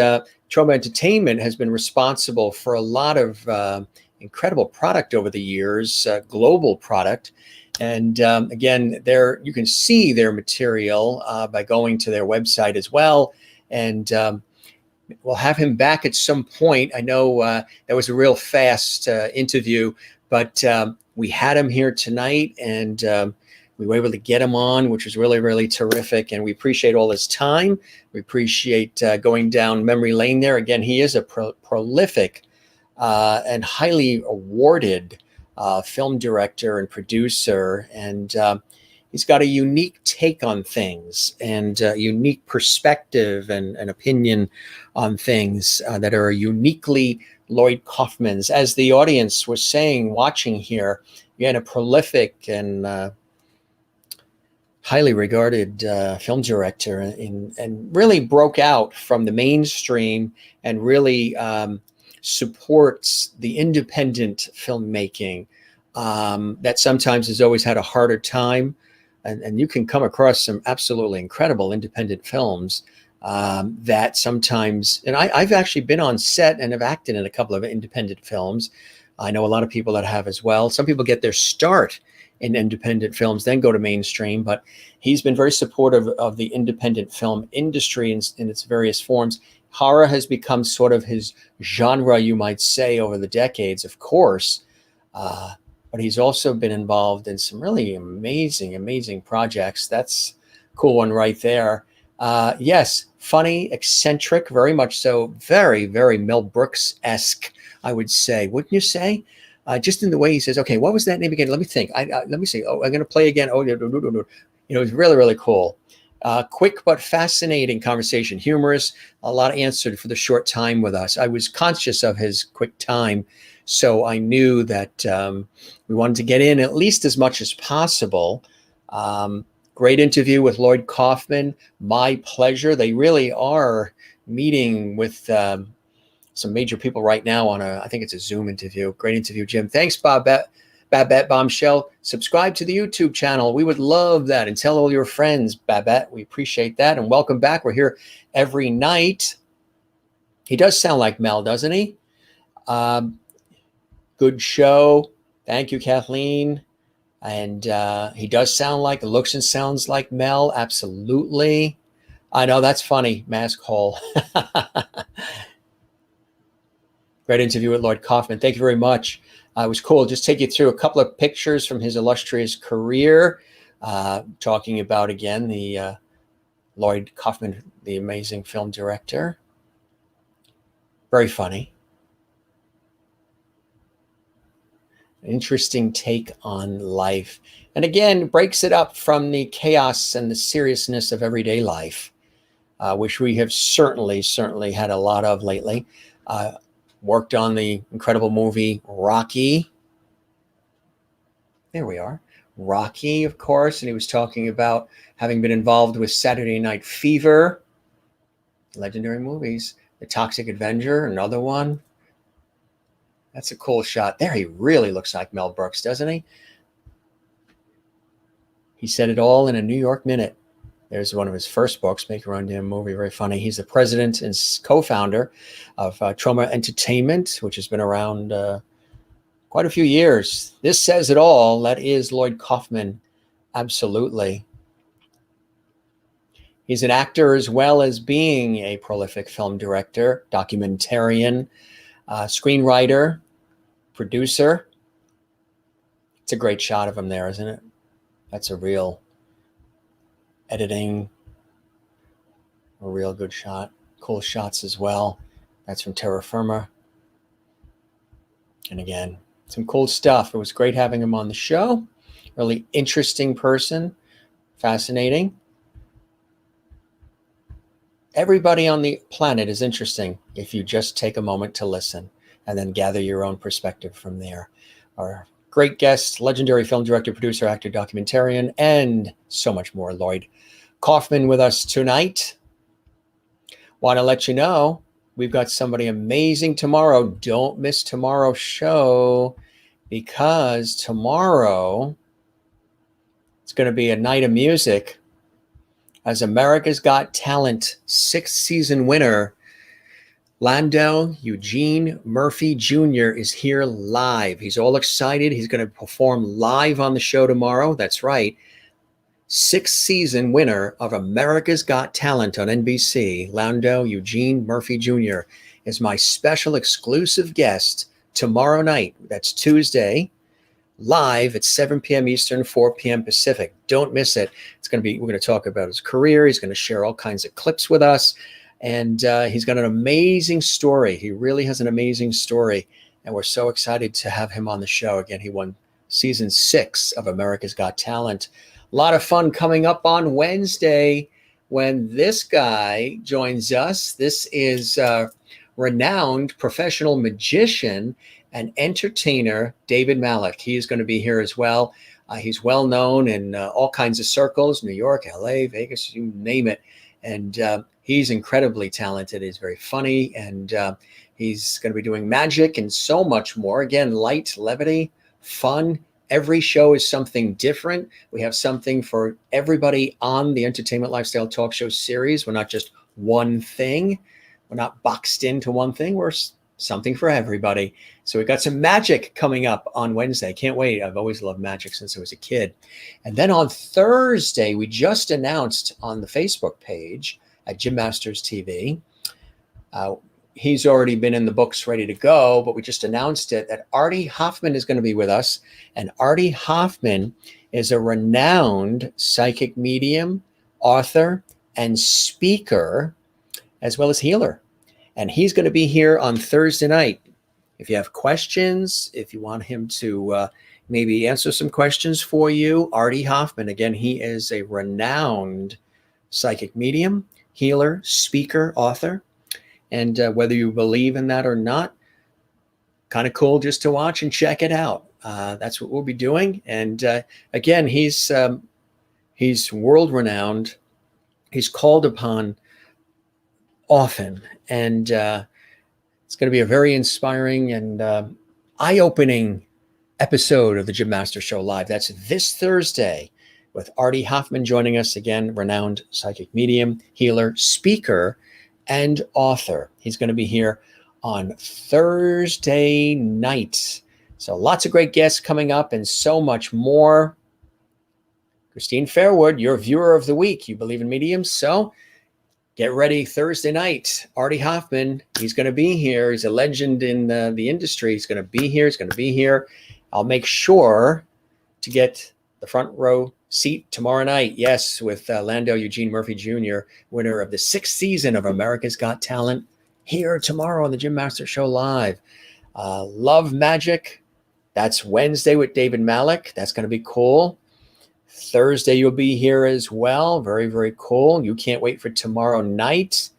TROMA Entertainment has been responsible for a lot of incredible product over the years, global product. And again, you can see their material by going to their website as well. And we'll have him back at some point. I know that was a real fast interview, but we had him here tonight, and we were able to get him on, which was really terrific. And we appreciate all his time. We appreciate going down memory lane there. Again, he is a prolific and highly awarded film director and producer. And he's got a unique take on things and a unique perspective and opinion on things that are uniquely LLOYD KAUFMAN's. As the audience was saying, watching here, again, a prolific and highly regarded film director, and really broke out from the mainstream and really supports the independent filmmaking that sometimes has always had a harder time. And you can come across some absolutely incredible independent films that sometimes, and I've actually been on set and have acted in a couple of independent films. I know a lot of people that have as well. Some people get their start in independent films, then go to mainstream, but he's been very supportive of the independent film industry in its various forms. Horror has become sort of his genre, you might say, over the decades, of course. But he's also been involved in some really amazing projects. That's a cool one right there. Yes, funny, eccentric, very much so. Very Mel Brooks-esque, I would say. Wouldn't you say? Just in the way he says, okay, what was that name again? Let me think. Let me see. Oh, I'm going to play again. Oh, no. It's really cool. Quick but fascinating conversation. Humorous. A lot answered for the short time with us. I was conscious of his quick time, so I knew that we wanted to get in at least as much as possible. Great interview with Lloyd Kaufman. My pleasure. They really are meeting with some major people right now on I think it's a Zoom interview. Great interview, Jim. Thanks, Babette Bombshell. Subscribe to the YouTube channel. We would love that. And tell all your friends, Babette. We appreciate that. And welcome back. We're here every night. He does sound like Mel, doesn't he? Good show. Thank you, Kathleen. And he does sound like, looks and sounds like Mel. Absolutely. I know, that's funny. Mask hole. Great interview with Lloyd Kaufman. Thank you very much. It was cool. Just take you through a couple of pictures from his illustrious career, talking about, again, the Lloyd Kaufman, the amazing film director. Very funny. Interesting take on life. And again, breaks it up from the chaos and the seriousness of everyday life, which we have certainly had a lot of lately. Worked on the incredible movie Rocky. There we are. Rocky, of course. And he was talking about having been involved with Saturday Night Fever. Legendary movies. The Toxic Avenger, another one. That's a cool shot. There he really looks like Mel Brooks, doesn't he? He said it all in a New York minute. There's one of his first books, Make Your Own Damn Movie. Very funny. He's the president and co-founder of TROMA Entertainment, which has been around quite a few years. This says it all. That is Lloyd Kaufman. Absolutely. He's an actor as well as being a prolific film director, documentarian, screenwriter, producer. It's a great shot of him there, isn't it? That's a real editing, a real good shot. Cool shots as well. That's from Terra Firma. And again, some cool stuff. It was great having him on the show. Really interesting person. Fascinating. Everybody on the planet is interesting if you just take a moment to listen and then gather your own perspective from there. Our great guest, legendary film director, producer, actor, documentarian, and so much more, Lloyd Kaufman, with us tonight. Want to let you know we've got somebody amazing tomorrow. Don't miss tomorrow's show, because tomorrow it's going to be a night of music as America's Got Talent 6th season winner Lando Eugene Murphy Jr. is here live. He's all excited. He's going to perform live on the show tomorrow. That's right. 6th season winner of America's Got Talent on NBC, Lando Eugene Murphy Jr. is my special exclusive guest tomorrow night. That's Tuesday, live at 7 p.m. Eastern, 4 p.m. Pacific. Don't miss it. We're going to talk about his career. He's going to share all kinds of clips with us. And he's got an amazing story. He really has an amazing story. And we're so excited to have him on the show. Again, he won season 6 of America's Got Talent. A lot of fun coming up on Wednesday when this guy joins us. This is renowned professional magician and entertainer, David Malik. He is going to be here as well. He's well known in all kinds of circles, New York, LA, Vegas, you name it. And he's incredibly talented. He's very funny. And he's going to be doing magic and so much more. Again, light, levity, fun. Every show is something different. We have something for everybody on the Entertainment Lifestyle Talk Show series. We're not just one thing. We're not boxed into one thing. We're something for everybody. So we've got some magic coming up on Wednesday. Can't wait. I've always loved magic since I was a kid. And then on Thursday, we just announced on the Facebook page at Jim Masters TV. He's already been in the books ready to go, but we just announced it that Artie Hoffman is going to be with us. And Artie Hoffman is a renowned psychic medium, author, and speaker, as well as healer. And he's going to be here on Thursday night. If you have questions, if you want him to maybe answer some questions for you, Artie Hoffman, again, he is a renowned psychic medium, healer, speaker, author. And whether you believe in that or not, kind of cool just to watch and check it out. That's what we'll be doing. And again, he's world renowned. He's called upon often. And it's going to be a very inspiring and eye-opening episode of the Jim Masters Show Live. That's this Thursday with Artie Hoffman joining us again, renowned psychic medium, healer, speaker, and author. He's going to be here on Thursday night. So lots of great guests coming up and so much more. Christine Fairwood, your viewer of the week. You believe in mediums, so get ready Thursday night. Artie Hoffman, he's going to be here. He's a legend in the industry. He's going to be here. He's going to be here. I'll make sure to get the front row seat tomorrow night. Yes, with Lando Eugene Murphy Jr., winner of the 6th season of America's Got Talent, here tomorrow on the Jim Masters Show Live. Love Magic. That's Wednesday with David Malik. That's going to be cool. Thursday, you'll be here as well. Very, very cool. You can't wait for tomorrow night.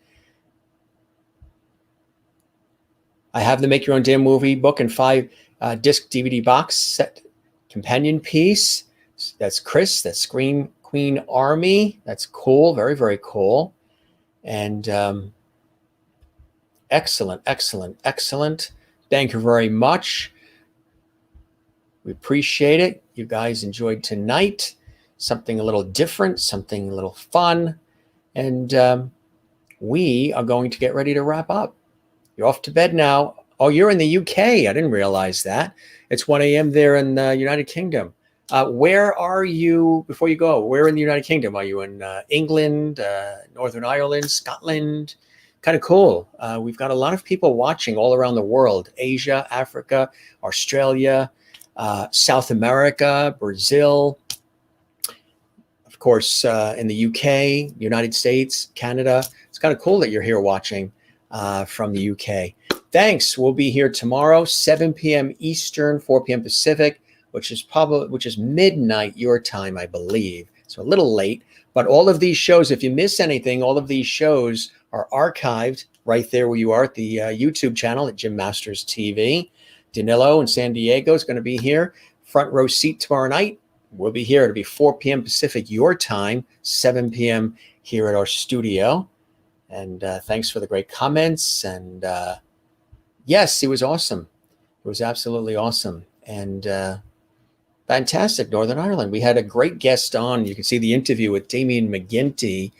I have the Make Your Own Damn Movie book and 5-disc DVD box set companion piece. That's Chris. That's Screen Queen Army. That's cool. Very, very cool. And excellent, excellent, excellent. Thank you very much. We appreciate it. You guys enjoyed tonight. Something a little different, something a little fun. And we are going to get ready to wrap up. You're off to bed now. Oh, you're in the UK. I didn't realize that. It's 1 a.m. there in the United Kingdom. Where are you before you go? Where in the United Kingdom? Are you in England, Northern Ireland, Scotland? Kind of cool. We've got a lot of people watching all around the world. Asia, Africa, Australia, South America, Brazil. Of course, in the UK, United States, Canada. It's kind of cool that you're here watching from the UK. Thanks. We'll be here tomorrow, 7 p.m. Eastern, 4 p.m. Pacific, which is midnight your time, I believe. So a little late. But all of these shows, if you miss anything, all of these shows are archived right there where you are at the YouTube channel at Jim Masters TV. Danilo in San Diego is going to be here. Front row seat tomorrow night. We'll be here. It'll be 4 p.m. Pacific your time, 7 p.m. here at our studio. And thanks for the great comments. And yes, it was awesome. It was absolutely awesome. And fantastic, Northern Ireland. We had a great guest on. You can see the interview with Damien McGinty,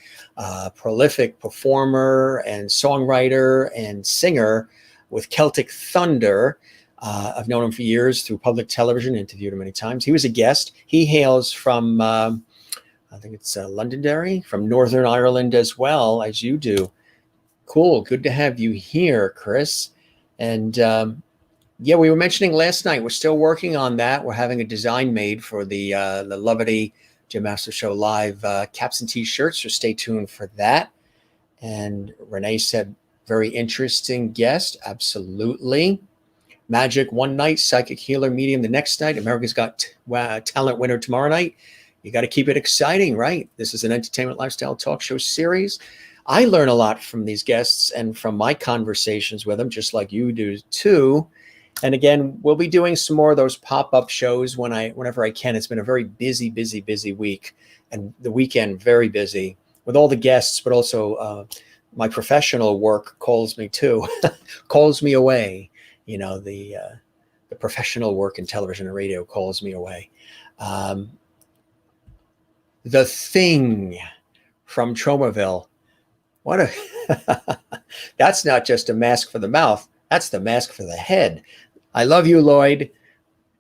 prolific performer and songwriter and singer with Celtic Thunder. I've known him for years through public television, interviewed him many times. He was a guest. He hails from, I think it's Londonderry, from Northern Ireland as well as you do. Cool. Good to have you here, Chris. And yeah, we were mentioning last night, we're still working on that. We're having a design made for the Levity Jim Masters Show Live caps and t-shirts, so stay tuned for that. And Renee said, very interesting guest. Absolutely. Magic one night, psychic healer medium the next night. America's Got Talent winner tomorrow night. You got to keep it exciting, right? This is an entertainment lifestyle talk show series. I learn a lot from these guests and from my conversations with them, just like you do too. And again, we'll be doing some more of those pop-up shows whenever I can. It's been a very busy week, and the weekend very busy with all the guests, but also my professional work calls me too, calls me away. You know, the professional work in television and radio calls me away. The Thing from Tromaville. What a that's not just a mask for the mouth. That's the mask for the head. I love you, Lloyd.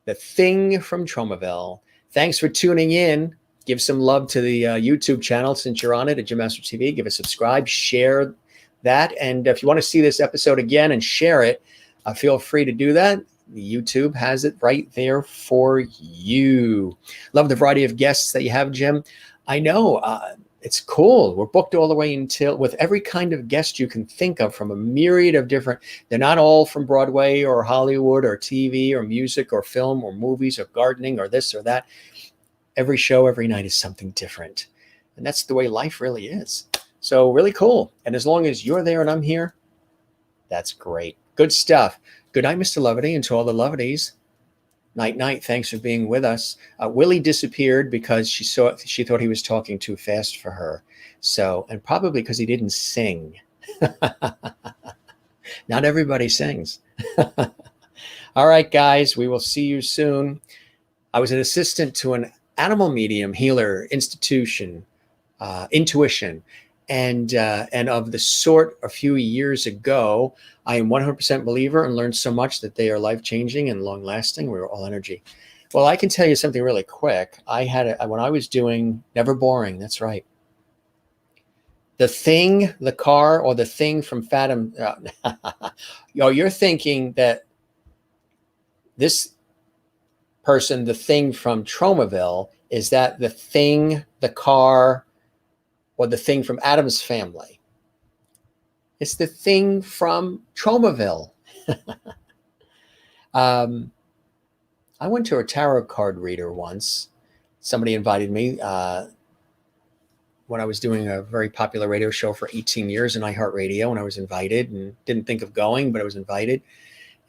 The Thing from Tromaville. Thanks for tuning in. Give some love to the YouTube channel since you're on it at Jim Master TV. Give a subscribe, share that. And if you want to see this episode again and share it, feel free to do that. The YouTube has it right there for you. Love the variety of guests that you have, Jim. I know it's cool. We're booked all the way until with every kind of guest you can think of from a myriad of different. They're not all from Broadway or Hollywood or TV or music or film or movies or gardening or this or that. Every show, every night is something different. And that's the way life really is. So really cool. And as long as you're there and I'm here, that's great. Good stuff. Good night, Mr. Lovety, and to all the Loveties. Night, night. Thanks for being with us. Willie disappeared because she thought he was talking too fast for her. So, and probably because he didn't sing. Not everybody sings. All right, guys, we will see you soon. I was an assistant to an animal medium healer institution, intuition, and of the sort a few years ago. I am 100% believer and learned so much that they are life-changing and long-lasting. We were all energy. Well, I can tell you something really quick. When I was doing Never Boring, that's right. The Thing, the car, or the Thing from Fathom. You're thinking that this person, the Thing from Tromaville, is that the Thing, the car, or the Thing from Addams Family? It's the Thing from Tromaville. I went to a tarot card reader once. Somebody invited me when I was doing a very popular radio show for 18 years in iHeartRadio, and I was invited and didn't think of going, but I was invited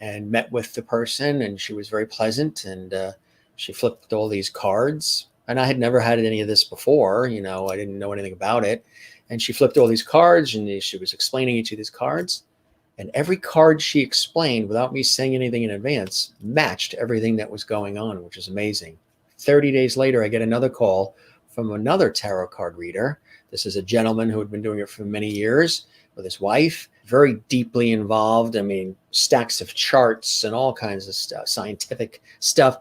and met with the person, and she was very pleasant, and she flipped all these cards. And I had never had any of this before. You know, I didn't know anything about it. And she flipped all these cards, and she was explaining each of these cards. And every card she explained, without me saying anything in advance, matched everything that was going on, which is amazing. 30 days later, I get another call from another tarot card reader. This is a gentleman who had been doing it for many years with his wife, very deeply involved. I mean, stacks of charts and all kinds of stuff, scientific stuff.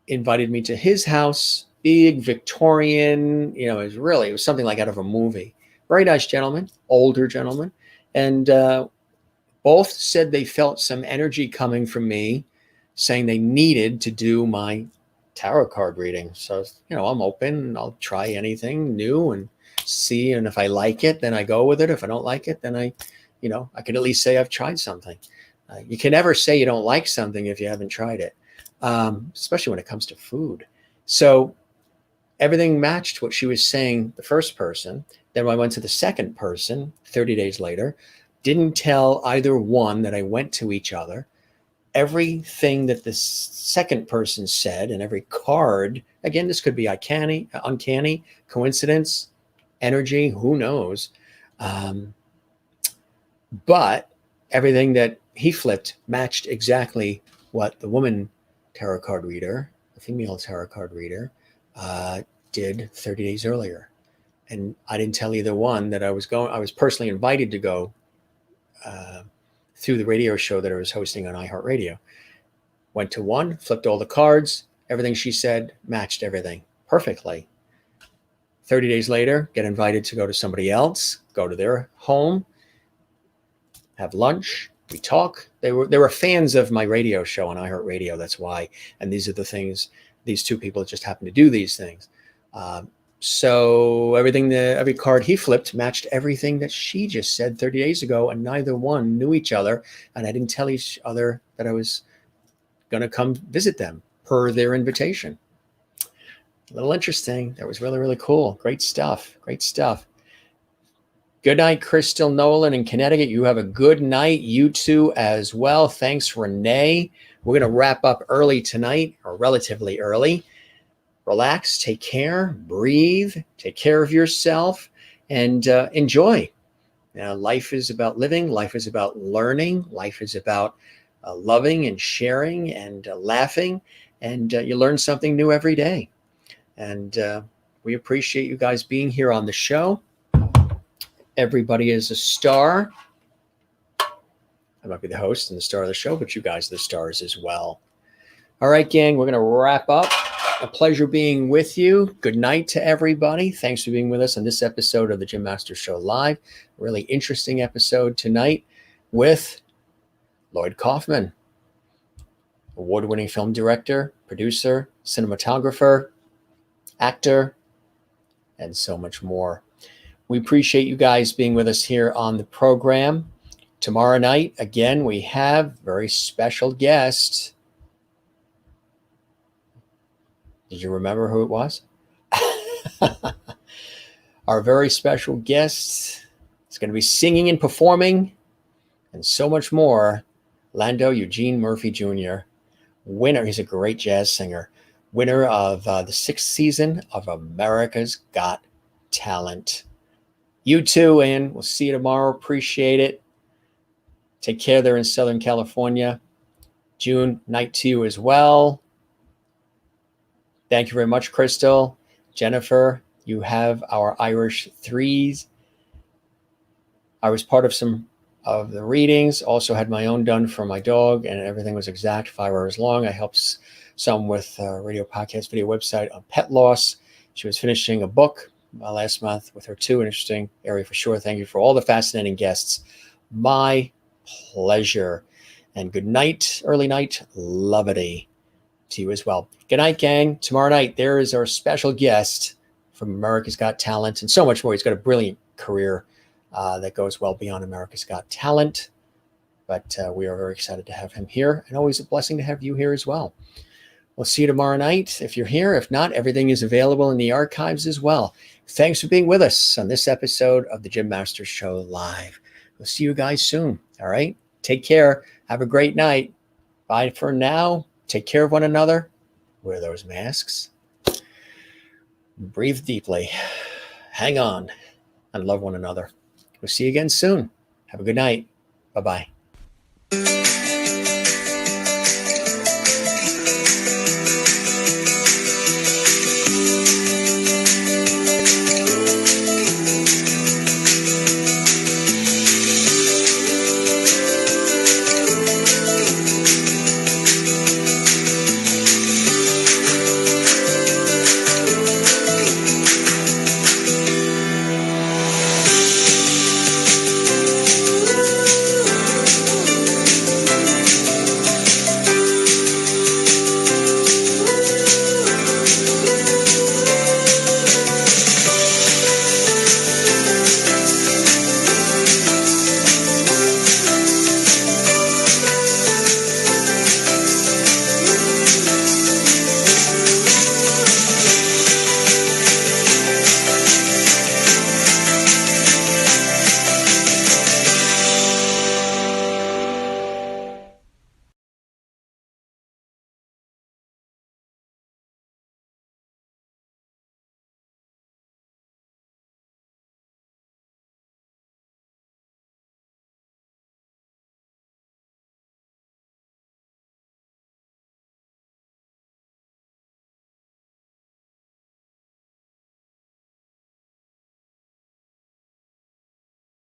Invited me to his house, big Victorian, you know, it was something like out of a movie. Very nice gentleman, older gentleman. And both said they felt some energy coming from me, saying they needed to do my tarot card reading. So, you know, I'm open. I'll try anything new and see. And if I like it, then I go with it. If I don't like it, then I could at least say I've tried something. You can never say you don't like something if you haven't tried it, especially when it comes to food. So everything matched what she was saying, the first person. Then when I went to the second person 30 days later, didn't tell either one that I went to each other. Everything that the second person said and every card, again, this could be uncanny, coincidence, energy, who knows. But everything that he flipped matched exactly what the woman tarot card reader, the female tarot card reader, did 30 days earlier. And I didn't tell either one that I was going. I was personally invited to go through the radio show that I was hosting on iHeartRadio. Went to one, flipped all the cards. Everything she said matched everything perfectly. 30 days later, get invited to go to somebody else, go to their home, have lunch. We talk. They were fans of my radio show on iHeartRadio. That's why. And these are the things. These two people just happen to do these things. So every card he flipped matched everything that she just said 30 days ago, and neither one knew each other. And I didn't tell each other that I was going to come visit them per their invitation. A little interesting. That was really, really cool. Great stuff. Great stuff. Good night, Crystal Nolan in Connecticut. You have a good night. You too as well. Thanks, Renee. We're going to wrap up early tonight, or relatively early. Relax, take care, breathe, take care of yourself, and enjoy. Life is about living. Life is about learning. Life is about loving and sharing and laughing. And you learn something new every day. And we appreciate you guys being here on the show. Everybody is a star. I might be the host and the star of the show, but you guys are the stars as well. All right, gang, we're going to wrap up. A pleasure being with you. Good night to everybody. Thanks for being with us on this episode of the Jim Masters Show Live. A really interesting episode tonight with LLOYD KAUFMAN, award-winning film director, producer, cinematographer, actor, and so much more. We appreciate you guys being with us here on the program. Tomorrow night, again, we have a very special guest. Did you remember who it was? Our very special guest is going to be singing and performing and so much more. Lando Eugene Murphy Jr., winner. He's a great jazz singer. Winner of the 6th season of America's Got Talent. You too, and we'll see you tomorrow. Appreciate it. Take care there in Southern California. June, night to you as well. Thank you very much, Crystal. Jennifer, you have our Irish threes. I was part of some of the readings, also had my own done for my dog, and everything was exact, 5 hours long. I helped some with radio podcast video website on pet loss. She was finishing a book last month with her too. An interesting area for sure. Thank you for all the fascinating guests. My pleasure. And good night, early night, lovity to you as well. Good night, gang. Tomorrow night, there is our special guest from America's Got Talent and so much more. He's got a brilliant career that goes well beyond America's Got Talent. But we are very excited to have him here, and always a blessing to have you here as well. We'll see you tomorrow night if you're here. If not, everything is available in the archives as well. Thanks for being with us on this episode of the Jim Masters Show Live. We'll see you guys soon. All right? Take care. Have a great night. Bye for now. Take care of one another. Wear those masks. Breathe deeply. Hang on. And love one another. We'll see you again soon. Have a good night. Bye-bye.